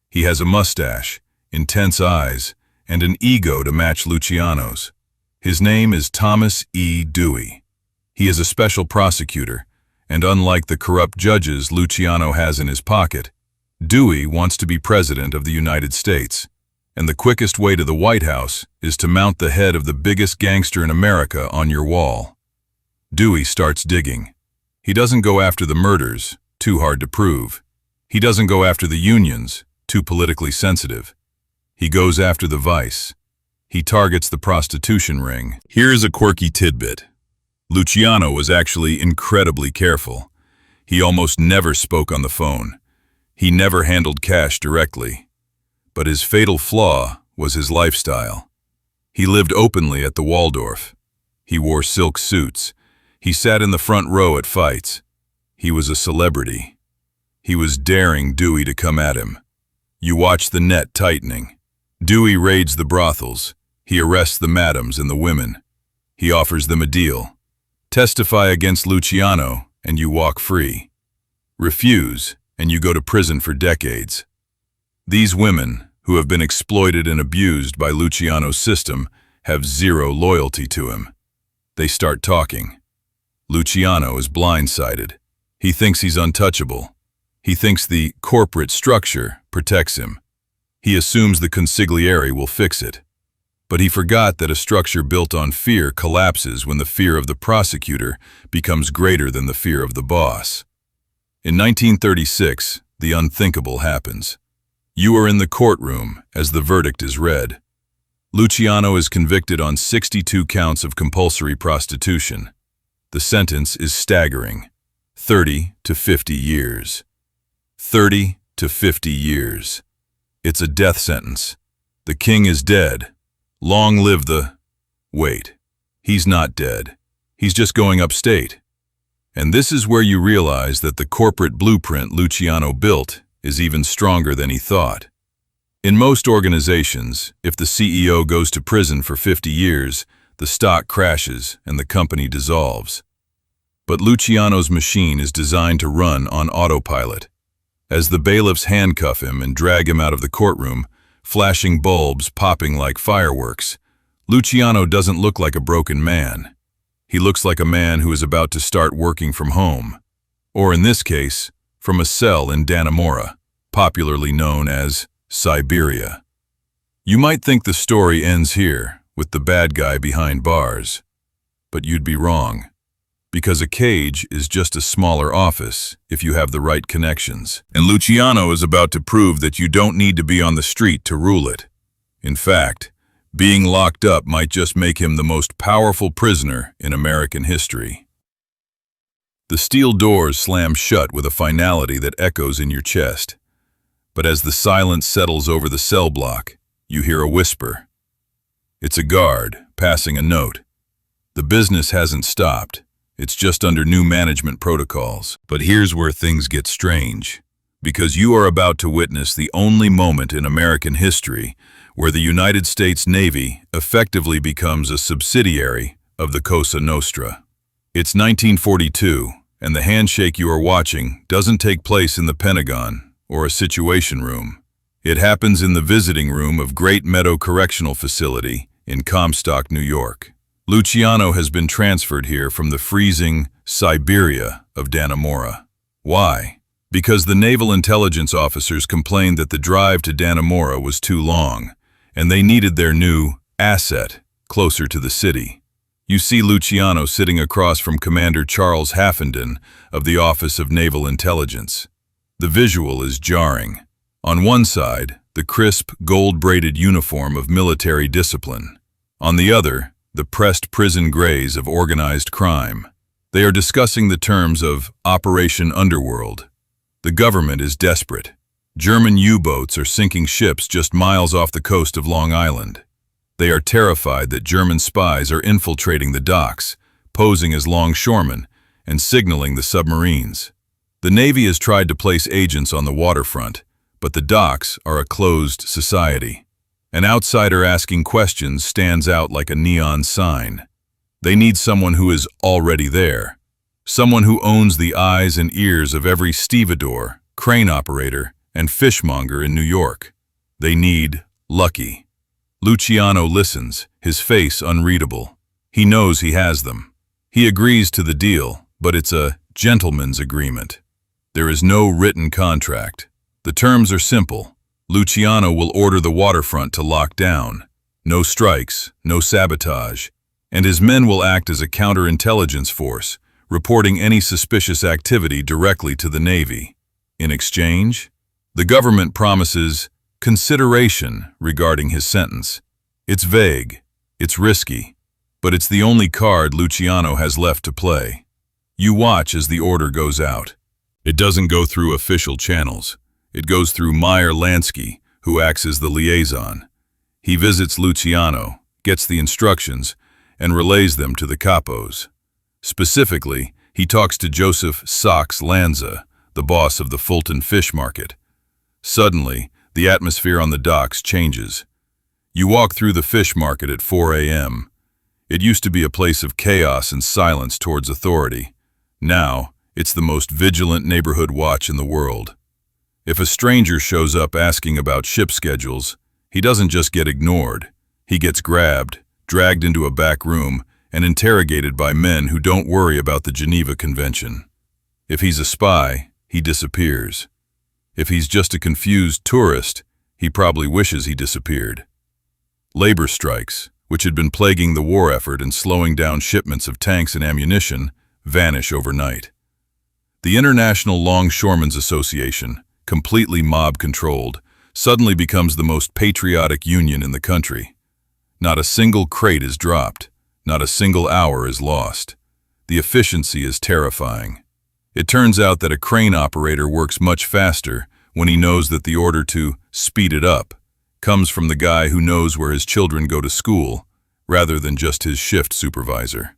He has a mustache, intense eyes, and an ego to match Luciano's. His name is Thomas E. Dewey. He is a special prosecutor, and unlike the corrupt judges Luciano has in his pocket, Dewey wants to be president of the United States. And the quickest way to the White House is to mount the head of the biggest gangster in America on your wall. Dewey starts digging. He doesn't go after the murders, too hard to prove. He doesn't go after the unions, too politically sensitive. He goes after the vice. He targets the prostitution ring. Here's a quirky tidbit. Luciano was actually incredibly careful. He almost never spoke on the phone. He never handled cash directly. But his fatal flaw was his lifestyle. He lived openly at the Waldorf. He wore silk suits. He sat in the front row at fights. He was a celebrity. He was daring Dewey to come at him. You watch the net tightening. Dewey raids the brothels. He arrests the madams and the women. He offers them a deal. Testify against Luciano, and you walk free. Refuse, and you go to prison for decades. These women, who have been exploited and abused by Luciano's system, have zero loyalty to him. They start talking. Luciano is blindsided. He thinks he's untouchable. He thinks the corporate structure protects him. He assumes the consigliere will fix it. But he forgot that a structure built on fear collapses when the fear of the prosecutor becomes greater than the fear of the boss. In 1936, the unthinkable happens. You are in the courtroom as the verdict is read. Luciano is convicted on 62 counts of compulsory prostitution. The sentence is staggering: 30 to 50 years. 30 to 50 years. It's a death sentence. The king is dead. Long live the... Wait, he's not dead. He's just going upstate. And this is where you realize that the corporate blueprint Luciano built is even stronger than he thought. In most organizations, if the CEO goes to prison for 50 years, the stock crashes and the company dissolves. But Luciano's machine is designed to run on autopilot. As the bailiffs handcuff him and drag him out of the courtroom, flashing bulbs popping like fireworks, Luciano doesn't look like a broken man. He looks like a man who is about to start working from home. Or in this case, from a cell in Dannemora, popularly known as Siberia. You might think the story ends here, with the bad guy behind bars. But you'd be wrong. Because a cage is just a smaller office if you have the right connections. And Luciano is about to prove that you don't need to be on the street to rule it. In fact, being locked up might just make him the most powerful prisoner in American history. The steel doors slam shut with a finality that echoes in your chest. But as the silence settles over the cell block, you hear a whisper. It's a guard passing a note. The business hasn't stopped. It's just under new management protocols. But here's where things get strange. Because you are about to witness the only moment in American history where the United States Navy effectively becomes a subsidiary of the Cosa Nostra. It's 1942, and the handshake you are watching doesn't take place in the Pentagon or a situation room. It happens in the visiting room of Great Meadow Correctional Facility in Comstock, New York. Luciano has been transferred here from the freezing Siberia of Dannemora. Why? Because the naval intelligence officers complained that the drive to Dannemora was too long, and they needed their new asset closer to the city. You see Luciano sitting across from Commander Charles Haffenden of the Office of Naval Intelligence. The visual is jarring. On one side, the crisp, gold-braided uniform of military discipline. On the other, the pressed prison grays of organized crime. They are discussing the terms of Operation Underworld. The government is desperate. German U-boats are sinking ships just miles off the coast of Long Island. They are terrified that German spies are infiltrating the docks, posing as longshoremen and signaling the submarines. The Navy has tried to place agents on the waterfront, but the docks are a closed society. An outsider asking questions stands out like a neon sign. They need someone who is already there, someone who owns the eyes and ears of every stevedore, crane operator, and fishmonger in New York. They need Lucky. Luciano listens, his face unreadable. He knows he has them. He agrees to the deal, but it's a gentleman's agreement. There is no written contract. The terms are simple. Luciano will order the waterfront to lock down. No strikes, no sabotage, and his men will act as a counterintelligence force, reporting any suspicious activity directly to the Navy. In exchange, the government promises consideration regarding his sentence. It's vague, it's risky, but it's the only card Luciano has left to play. You watch as the order goes out. It doesn't go through official channels. It goes through Meyer Lansky, who acts as the liaison. He visits Luciano, gets the instructions, and relays them to the capos. Specifically, he talks to Joseph Sachs Lanza, the boss of the Fulton Fish Market. Suddenly, the atmosphere on the docks changes. You walk through the fish market at 4 a.m. It used to be a place of chaos and silence towards authority. Now, it's the most vigilant neighborhood watch in the world. If a stranger shows up asking about ship schedules, he doesn't just get ignored. He gets grabbed, dragged into a back room, and interrogated by men who don't worry about the Geneva Convention. If he's a spy, he disappears. If he's just a confused tourist, he probably wishes he disappeared. Labor strikes, which had been plaguing the war effort and slowing down shipments of tanks and ammunition, vanish overnight. The International Longshoremen's Association, completely mob-controlled, suddenly becomes the most patriotic union in the country. Not a single crate is dropped. Not a single hour is lost. The efficiency is terrifying. It turns out that a crane operator works much faster when he knows that the order to speed it up comes from the guy who knows where his children go to school, rather than just his shift supervisor.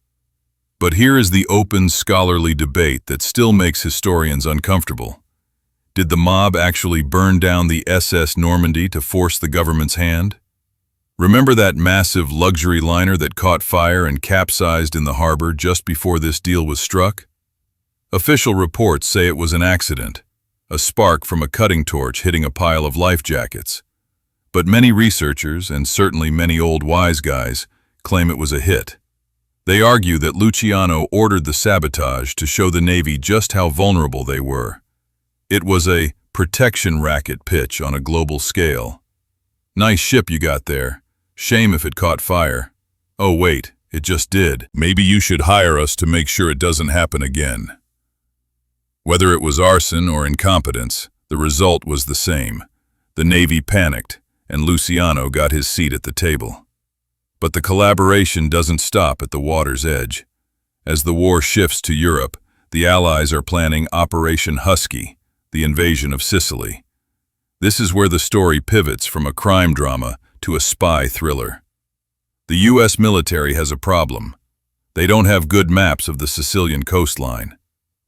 But here is the open, scholarly debate that still makes historians uncomfortable. Did the mob actually burn down the SS Normandy to force the government's hand? Remember that massive luxury liner that caught fire and capsized in the harbor just before this deal was struck? Official reports say it was an accident, a spark from a cutting torch hitting a pile of life jackets. But many researchers, and certainly many old wise guys, claim it was a hit. They argue that Luciano ordered the sabotage to show the Navy just how vulnerable they were. It was a protection racket pitch on a global scale. Nice ship you got there. Shame if it caught fire. Oh wait, it just did. Maybe you should hire us to make sure it doesn't happen again. Whether it was arson or incompetence, the result was the same. The Navy panicked, and Luciano got his seat at the table. But the collaboration doesn't stop at the water's edge. As the war shifts to Europe, the Allies are planning Operation Husky, the invasion of Sicily. This is where the story pivots from a crime drama to a spy thriller. The U.S. military has a problem. They don't have good maps of the Sicilian coastline.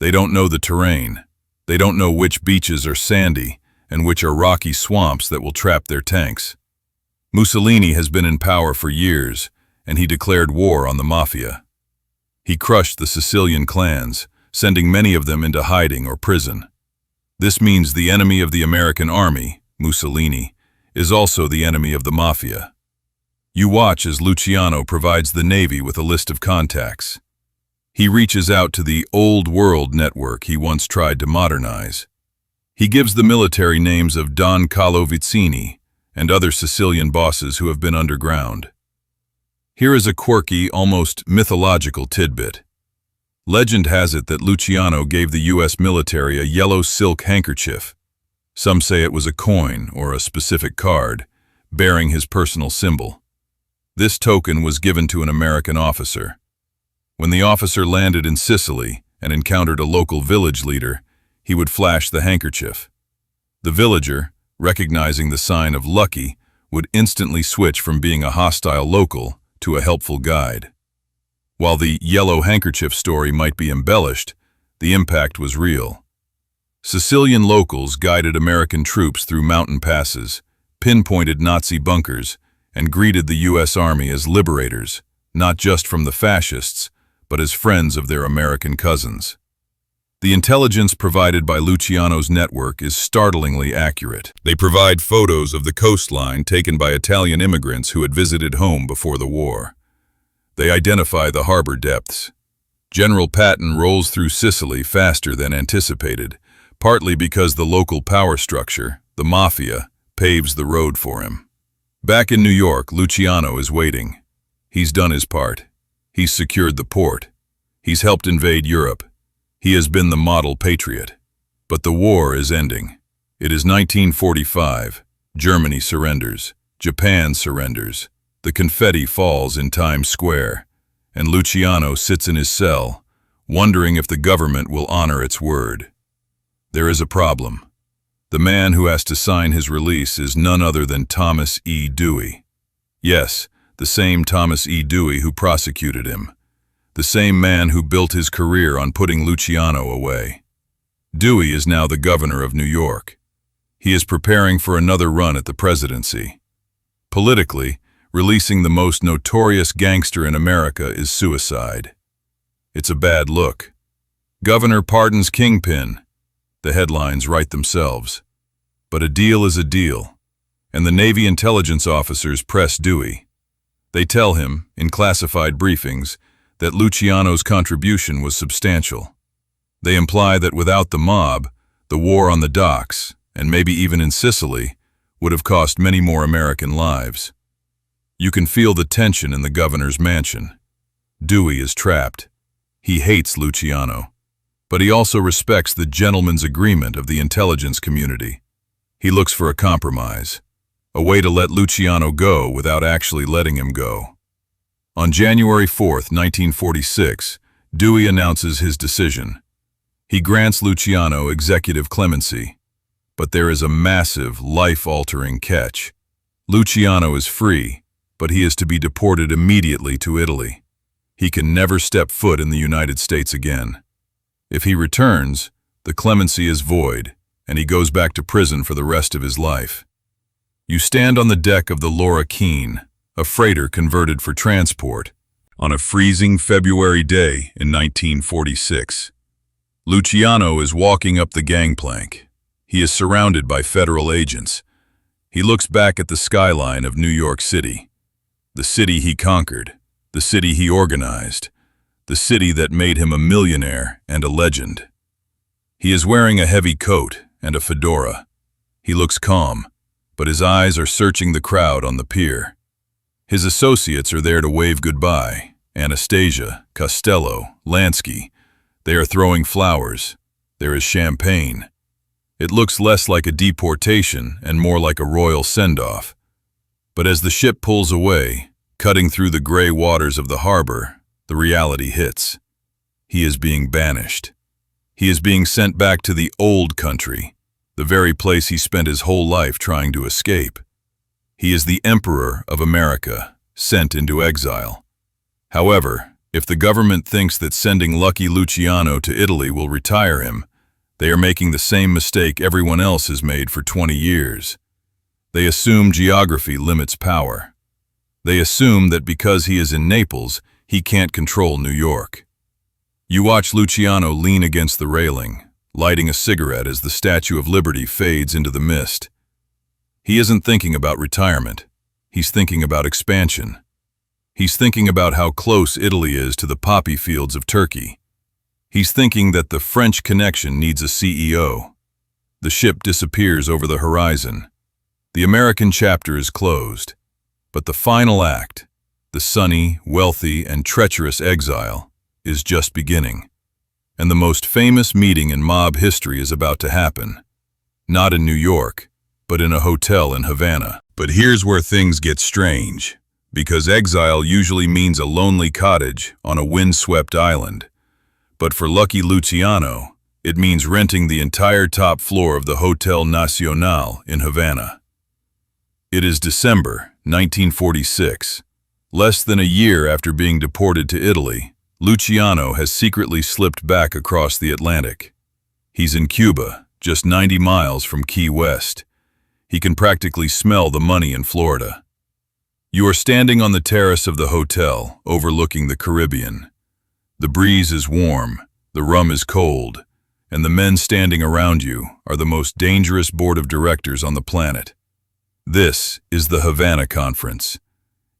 They don't know the terrain. They don't know which beaches are sandy and which are rocky swamps that will trap their tanks. Mussolini has been in power for years, and he declared war on the Mafia. He crushed the Sicilian clans, sending many of them into hiding or prison. This means the enemy of the American army, Mussolini, is also the enemy of the Mafia. You watch as Luciano provides the Navy with a list of contacts. He reaches out to the old world network he once tried to modernize. He gives the military names of Don Carlo Vizzini and other Sicilian bosses who have been underground. Here is a quirky, almost mythological tidbit. Legend has it that Luciano gave the U.S. military a yellow silk handkerchief. Some say it was a coin or a specific card, bearing his personal symbol. This token was given to an American officer. When the officer landed in Sicily and encountered a local village leader, he would flash the handkerchief. The villager, recognizing the sign of Lucky, would instantly switch from being a hostile local to a helpful guide. While the yellow handkerchief story might be embellished, the impact was real. Sicilian locals guided American troops through mountain passes, pinpointed Nazi bunkers, and greeted the U.S. Army as liberators, not just from the fascists, but as friends of their American cousins. The intelligence provided by Luciano's network is startlingly accurate. They provide photos of the coastline taken by Italian immigrants who had visited home before the war. They identify the harbor depths. General Patton rolls through Sicily faster than anticipated, partly because the local power structure, the Mafia, paves the road for him. Back in New York, Luciano is waiting. He's done his part. He's secured the port. He's helped invade Europe. He has been the model patriot. But the war is ending. It is 1945. Germany surrenders. Japan surrenders. The confetti falls in Times Square, and Luciano sits in his cell, wondering if the government will honor its word. There is a problem. The man who has to sign his release is none other than Thomas E. Dewey. Yes, the same Thomas E. Dewey who prosecuted him. The same man who built his career on putting Luciano away. Dewey is now the governor of New York. He is preparing for another run at the presidency. Politically, releasing the most notorious gangster in America is suicide. It's a bad look. Governor pardons Kingpin. The headlines write themselves. But a deal is a deal, and the Navy intelligence officers press Dewey. They tell him, in classified briefings, that Luciano's contribution was substantial. They imply that without the mob, the war on the docks, and maybe even in Sicily, would have cost many more American lives. You can feel the tension in the governor's mansion. Dewey is trapped. He hates Luciano, but he also respects the gentleman's agreement of the intelligence community. He looks for a compromise, a way to let Luciano go without actually letting him go. On January 4th, 1946, Dewey announces his decision. He grants Luciano executive clemency, but there is a massive, life-altering catch. Luciano is free, but he is to be deported immediately to Italy. He can never step foot in the United States again. If he returns, the clemency is void, and he goes back to prison for the rest of his life. You stand on the deck of the Laura Keene, a freighter converted for transport, on a freezing February day in 1946. Luciano is walking up the gangplank. He is surrounded by federal agents. He looks back at the skyline of New York City. The city he conquered, the city he organized, the city that made him a millionaire and a legend. He is wearing a heavy coat and a fedora. He looks calm, but his eyes are searching the crowd on the pier. His associates are there to wave goodbye. Anastasia, Costello, Lansky. They are throwing flowers. There is champagne. It looks less like a deportation and more like a royal send-off. But as the ship pulls away, cutting through the gray waters of the harbor, the reality hits. He is being banished. He is being sent back to the old country, the very place he spent his whole life trying to escape. He is the Emperor of America, sent into exile. However, if the government thinks that sending lucky Luciano to Italy will retire him, they are making the same mistake everyone else has made for 20 years. They assume geography limits power. They assume that because he is in Naples, he can't control New York. You watch Luciano lean against the railing, lighting a cigarette as the Statue of Liberty fades into the mist. He isn't thinking about retirement. He's thinking about expansion. He's thinking about how close Italy is to the poppy fields of Turkey. He's thinking that the French connection needs a CEO. The ship disappears over the horizon. The American chapter is closed. But the final act, the sunny, wealthy, and treacherous exile, is just beginning. And the most famous meeting in mob history is about to happen. Not in New York, but in a hotel in Havana. But here's where things get strange, because exile usually means a lonely cottage on a windswept island. But for lucky Luciano, it means renting the entire top floor of the Hotel Nacional in Havana. It is December 1946. Less than a year after being deported to Italy, Luciano has secretly slipped back across the Atlantic. He's in Cuba, just 90 miles from Key West. He can practically smell the money in Florida. You are standing on the terrace of the hotel, overlooking the Caribbean. The breeze is warm, the rum is cold, and the men standing around you are the most dangerous board of directors on the planet. This is the Havana Conference.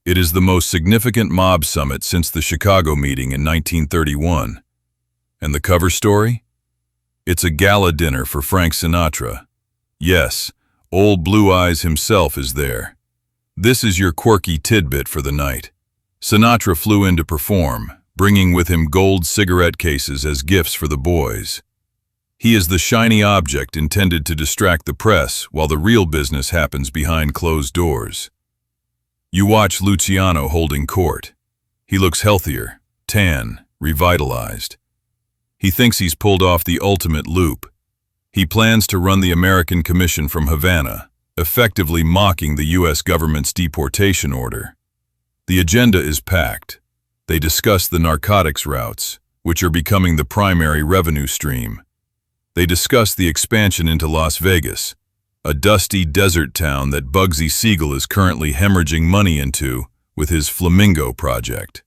It is the most significant mob summit since the Chicago meeting in 1931. And the cover story? It's a gala dinner for Frank Sinatra. Yes, old Blue Eyes himself is there. This is your quirky tidbit for the night. Sinatra flew in to perform, bringing with him gold cigarette cases as gifts for the boys. He is the shiny object intended to distract the press while the real business happens behind closed doors. You watch Luciano holding court. He looks healthier, tan, revitalized. He thinks he's pulled off the ultimate loop. He plans to run the American Commission from Havana, effectively mocking the U.S. government's deportation order. The agenda is packed. They discuss the narcotics routes, which are becoming the primary revenue stream. They discuss the expansion into Las Vegas, a dusty desert town that Bugsy Siegel is currently hemorrhaging money into with his Flamingo project.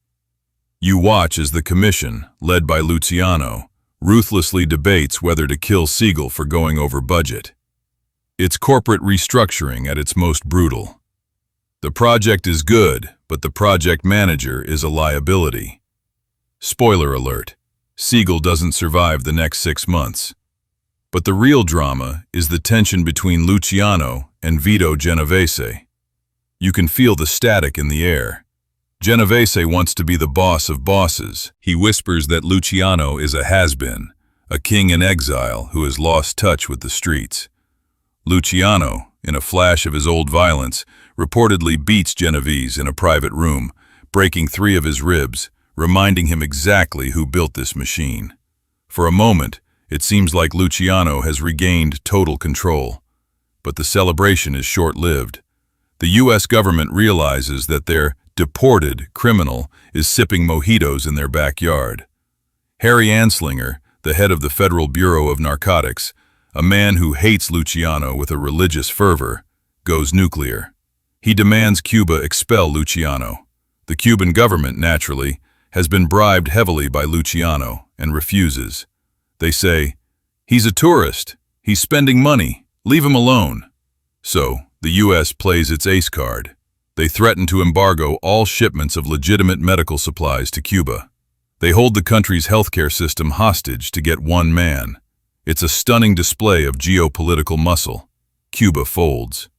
You watch as the commission, led by Luciano, ruthlessly debates whether to kill Siegel for going over budget. It's corporate restructuring at its most brutal. The project is good, but the project manager is a liability. Spoiler alert, Siegel doesn't survive the next 6 months. But the real drama is the tension between Luciano and Vito Genovese. You can feel the static in the air. Genovese wants to be the boss of bosses. He whispers that Luciano is a has-been, a king in exile who has lost touch with the streets. Luciano, in a flash of his old violence, reportedly beats Genovese in a private room, breaking 3 of his ribs, reminding him exactly who built this machine. For a moment, it seems like Luciano has regained total control. But the celebration is short-lived. The U.S. government realizes that their deported criminal is sipping mojitos in their backyard. Harry Anslinger, the head of the Federal Bureau of Narcotics, a man who hates Luciano with a religious fervor, goes nuclear. He demands Cuba expel Luciano. The Cuban government, naturally, has been bribed heavily by Luciano and refuses. They say, "He's a tourist. He's spending money. Leave him alone." So, the U.S. plays its ace card. They threaten to embargo all shipments of legitimate medical supplies to Cuba. They hold the country's healthcare system hostage to get one man. It's a stunning display of geopolitical muscle. Cuba folds.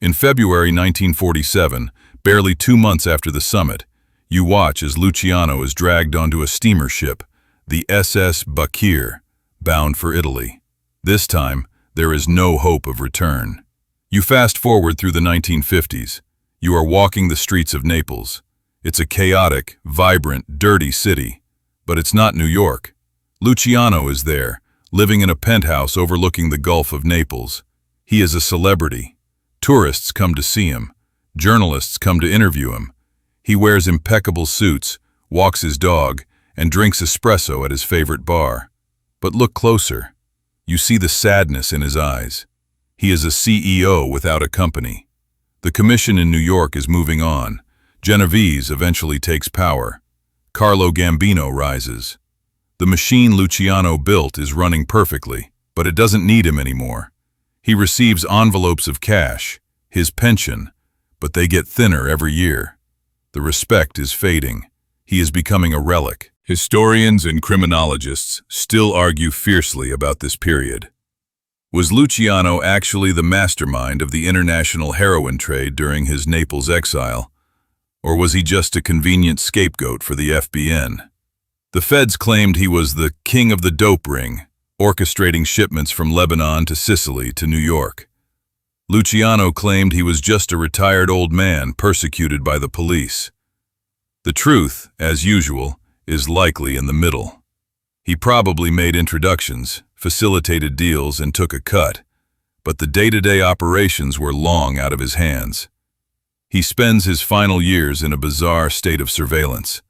In February 1947, barely 2 months after the summit, you watch as Luciano is dragged onto a steamer ship, the SS Bakir, bound for Italy. This time, there is no hope of return. You fast forward through the 1950s. You are walking the streets of Naples. It's a chaotic, vibrant, dirty city. But it's not New York. Luciano is there, living in a penthouse overlooking the Gulf of Naples. He is a celebrity. Tourists come to see him. Journalists come to interview him. He wears impeccable suits, walks his dog, and drinks espresso at his favorite bar. But look closer. You see the sadness in his eyes. He is a CEO without a company. The commission in New York is moving on. Genovese eventually takes power. Carlo Gambino rises. The machine Luciano built is running perfectly, but it doesn't need him anymore. He receives envelopes of cash, his pension, but they get thinner every year. The respect is fading. He is becoming a relic. Historians and criminologists still argue fiercely about this period. Was Luciano actually the mastermind of the international heroin trade during his Naples exile? Or was he just a convenient scapegoat for the FBN? The feds claimed he was the king of the dope ring, orchestrating shipments from Lebanon to Sicily to New York. Luciano claimed he was just a retired old man persecuted by the police. The truth, as usual, is likely in the middle. He probably made introductions, facilitated deals, and took a cut, but the day-to-day operations were long out of his hands. He spends his final years in a bizarre state of surveillance.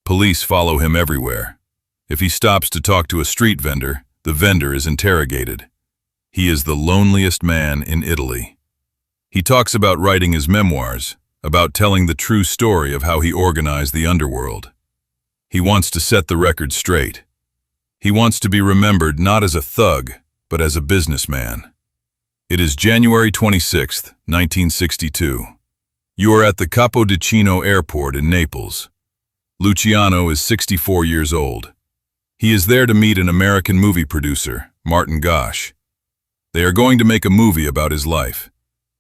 Police follow him everywhere. If he stops to talk to a street vendor, the vendor is interrogated. He is the loneliest man in Italy. He talks about writing his memoirs, about telling the true story of how he organized the underworld. He wants to set the record straight. He wants to be remembered not as a thug, but as a businessman. It is January 26, 1962. You are at the Capodichino Airport in Naples. Luciano is 64 years old. He is there to meet an American movie producer, Martin Gosch. They are going to make a movie about his life.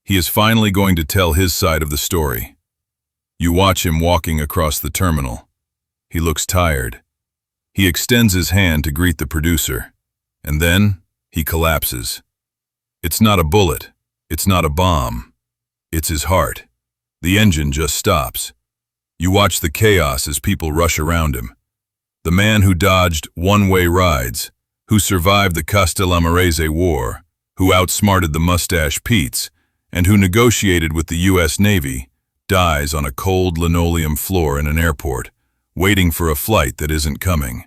He is finally going to tell his side of the story. You watch him walking across the terminal. He looks tired. He extends his hand to greet the producer, and then he collapses. It's not a bullet. It's not a bomb. It's his heart. The engine just stops. You watch the chaos as people rush around him. The man who dodged one-way rides, who survived the Castellamarese War, who outsmarted the Mustache Petes, and who negotiated with the U.S. Navy, dies on a cold linoleum floor in an airport, waiting for a flight that isn't coming.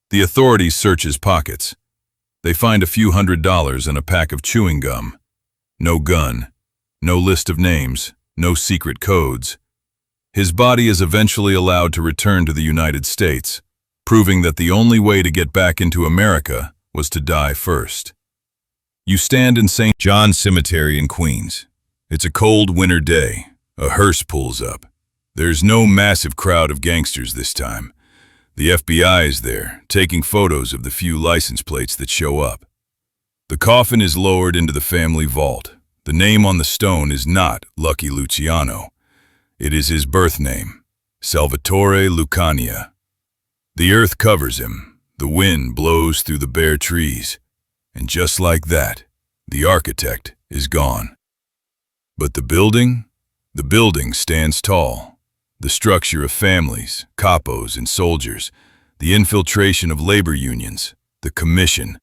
The authorities search his pockets. They find a few $100s and a pack of chewing gum. No gun, no list of names, no secret codes. His body is eventually allowed to return to the United States, proving that the only way to get back into America was to die first. You stand in St. John's Cemetery in Queens. It's a cold winter day. A hearse pulls up. There's no massive crowd of gangsters this time. The FBI is there, taking photos of the few license plates that show up. The coffin is lowered into the family vault. The name on the stone is not Lucky Luciano. It is his birth name, Salvatore Lucania. The earth covers him. The wind blows through the bare trees. And just like that, the architect is gone. But the building stands tall. The structure of families, capos and soldiers, the infiltration of labor unions, the commission,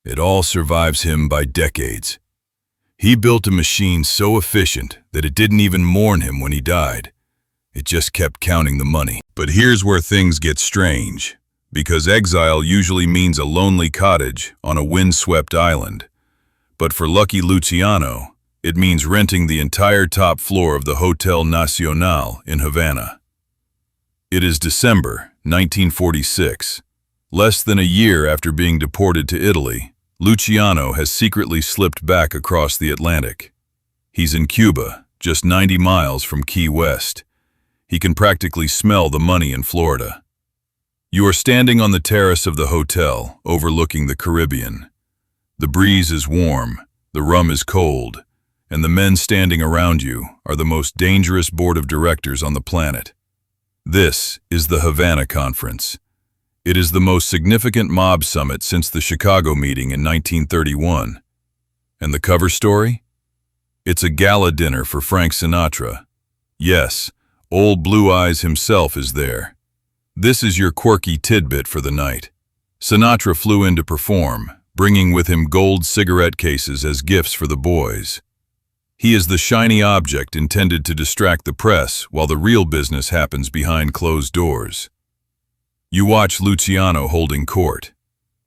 it all survives him by decades. He built a machine so efficient that it didn't even mourn him when he died. It just kept counting the money. But here's where things get strange, because exile usually means a lonely cottage on a windswept island. But for Lucky Luciano, it means renting the entire top floor of the Hotel Nacional in Havana. It is December 1946. Less than a year after being deported to Italy, Luciano has secretly slipped back across the Atlantic. He's in Cuba, just 90 miles from Key West. He can practically smell the money in Florida. You are standing on the terrace of the hotel, overlooking the Caribbean. The breeze is warm, the rum is cold, and the men standing around you are the most dangerous board of directors on the planet. This is the Havana Conference. It is the most significant mob summit since the Chicago meeting in 1931. And the cover story? It's a gala dinner for Frank Sinatra. Yes, old Blue Eyes himself is there. This is your quirky tidbit for the night. Sinatra flew in to perform, bringing with him gold cigarette cases as gifts for the boys. He is the shiny object intended to distract the press while the real business happens behind closed doors. You watch Luciano holding court.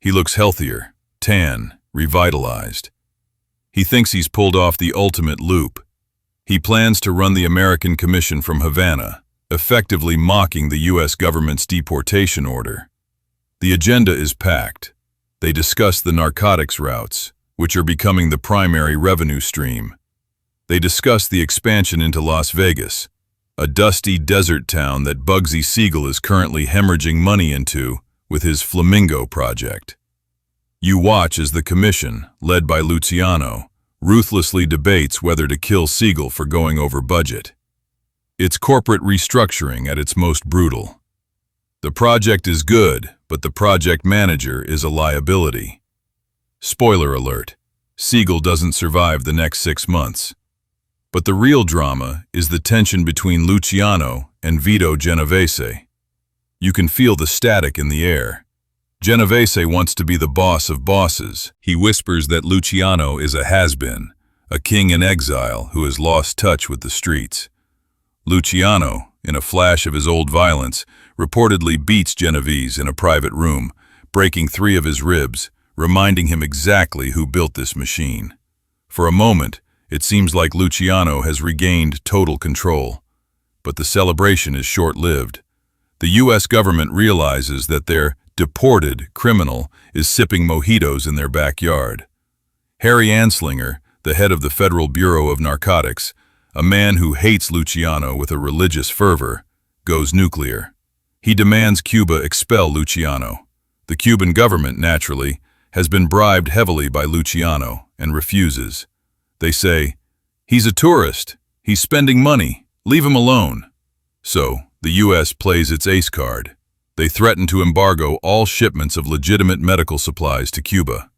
He looks healthier, tan, revitalized. He thinks he's pulled off the ultimate loop. He plans to run the American Commission from Havana, effectively mocking the U.S. government's deportation order. The agenda is packed. They discuss the narcotics routes, which are becoming the primary revenue stream. They discuss the expansion into Las Vegas, a dusty desert town that Bugsy Siegel is currently hemorrhaging money into with his Flamingo project. You watch as the commission, led by Luciano, ruthlessly debates whether to kill Siegel for going over budget. It's corporate restructuring at its most brutal. The project is good, but the project manager is a liability. Spoiler alert, Siegel doesn't survive the next 6 months. But the real drama is the tension between Luciano and Vito Genovese. You can feel the static in the air. Genovese wants to be the boss of bosses. He whispers that Luciano is a has-been, a king in exile who has lost touch with the streets. Luciano, in a flash of his old violence, reportedly beats Genovese in a private room, breaking 3 of his ribs, reminding him exactly who built this machine. For a moment, it seems like Luciano has regained total control. But the celebration is short-lived. The U.S. government realizes that their deported criminal is sipping mojitos in their backyard. Harry Anslinger, the head of the Federal Bureau of Narcotics, a man who hates Luciano with a religious fervor, goes nuclear. He demands Cuba expel Luciano. The Cuban government, naturally, has been bribed heavily by Luciano and refuses. They say, "He's a tourist. He's spending money. Leave him alone." So, the U.S. plays its ace card. They threaten to embargo all shipments of legitimate medical supplies to Cuba.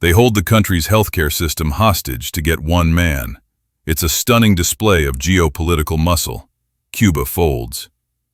They hold the country's healthcare system hostage to get one man. It's a stunning display of geopolitical muscle. Cuba folds.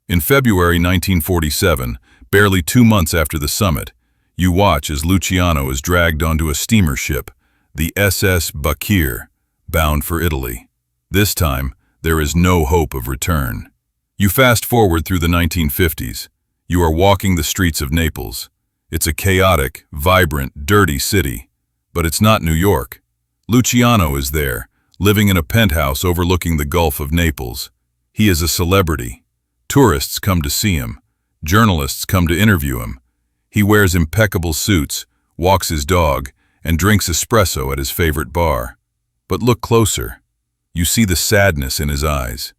In February 1947, barely 2 months after the summit, you watch as Luciano is dragged onto a steamer ship, the SS Bakir, bound for Italy. This time, there is no hope of return. You fast forward through the 1950s. You are walking the streets of Naples. It's a chaotic, vibrant, dirty city. But it's not New York. Luciano is there, living in a penthouse overlooking the Gulf of Naples. He is a celebrity. Tourists come to see him. Journalists come to interview him. He wears impeccable suits, walks his dog, and drinks espresso at his favorite bar. But look closer. You see the sadness in his eyes.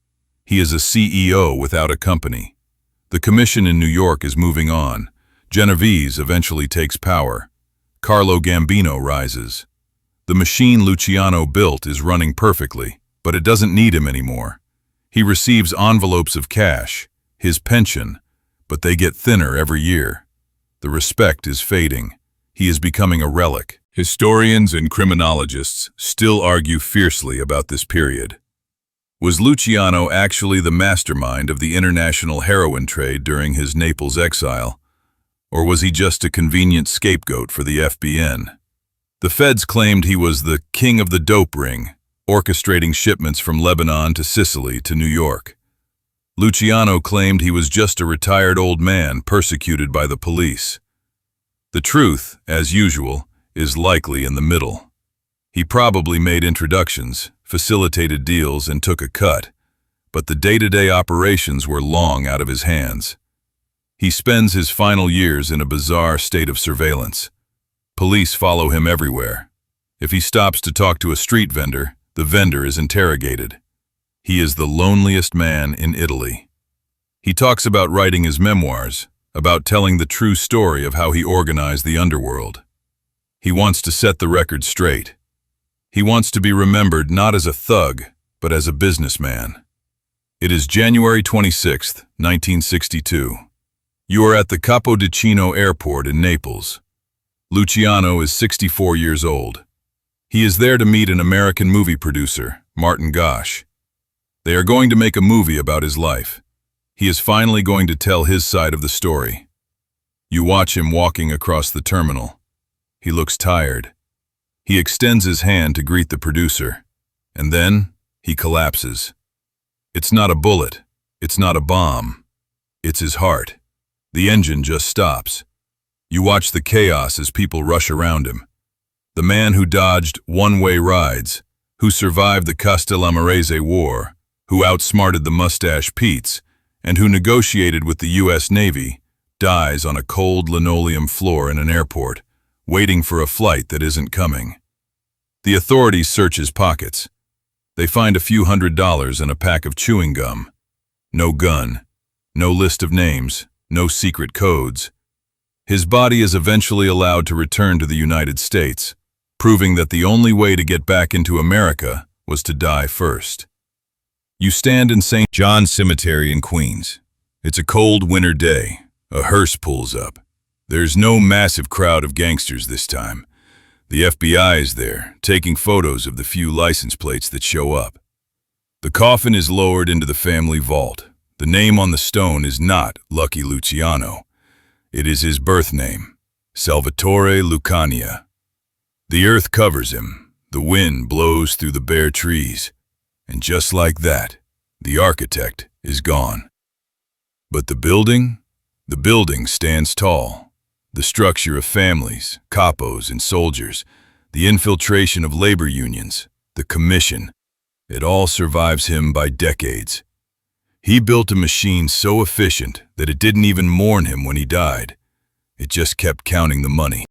He is a CEO without a company. The commission in New York is moving on. Genovese eventually takes power. Carlo Gambino rises. The machine Luciano built is running perfectly, but it doesn't need him anymore. He receives envelopes of cash, his pension, but they get thinner every year. The respect is fading. He is becoming a relic. Historians and criminologists still argue fiercely about this period. Was Luciano actually the mastermind of the international heroin trade during his Naples exile? Or was he just a convenient scapegoat for the FBN? The feds claimed he was the king of the dope ring, orchestrating shipments from Lebanon to Sicily to New York. Luciano claimed he was just a retired old man persecuted by the police. The truth, as usual, is likely in the middle. He probably made introductions, facilitated deals, and took a cut, but the day-to-day operations were long out of his hands. He spends his final years in a bizarre state of surveillance. Police follow him everywhere. If he stops to talk to a street vendor, the vendor is interrogated. He is the loneliest man in Italy. He talks about writing his memoirs, about telling the true story of how he organized the underworld. He wants to set the record straight. He wants to be remembered not as a thug, but as a businessman. It is January 26, 1962. You are at the Capodichino Airport in Naples. Luciano is 64 years old. He is there to meet an American movie producer, Martin Gosch. They are going to make a movie about his life. He is finally going to tell his side of the story. You watch him walking across the terminal. He looks tired. He extends his hand to greet the producer, and then he collapses. It's not a bullet. It's not a bomb. It's his heart. The engine just stops. You watch the chaos as people rush around him. The man who dodged one-way rides, who survived the Castellamarese War, who outsmarted the Mustache Petes, and who negotiated with the U.S. Navy, dies on a cold linoleum floor in an airport, waiting for a flight that isn't coming. The authorities search his pockets. They find a few $100s and a pack of chewing gum. No gun, no list of names, no secret codes. His body is eventually allowed to return to the United States, proving that the only way to get back into America was to die first. You stand in St. John's Cemetery in Queens. It's a cold winter day. A hearse pulls up. There's no massive crowd of gangsters this time. The FBI is there, taking photos of the few license plates that show up. The coffin is lowered into the family vault. The name on the stone is not Lucky Luciano. It is his birth name, Salvatore Lucania. The earth covers him. The wind blows through the bare trees. And just like that, The architect is gone. But the building? The building stands tall. The structure of families, capos and soldiers, the infiltration of labor unions, the commission, it all survives him by decades. He built a machine so efficient that it didn't even mourn him when he died. It just kept counting the money.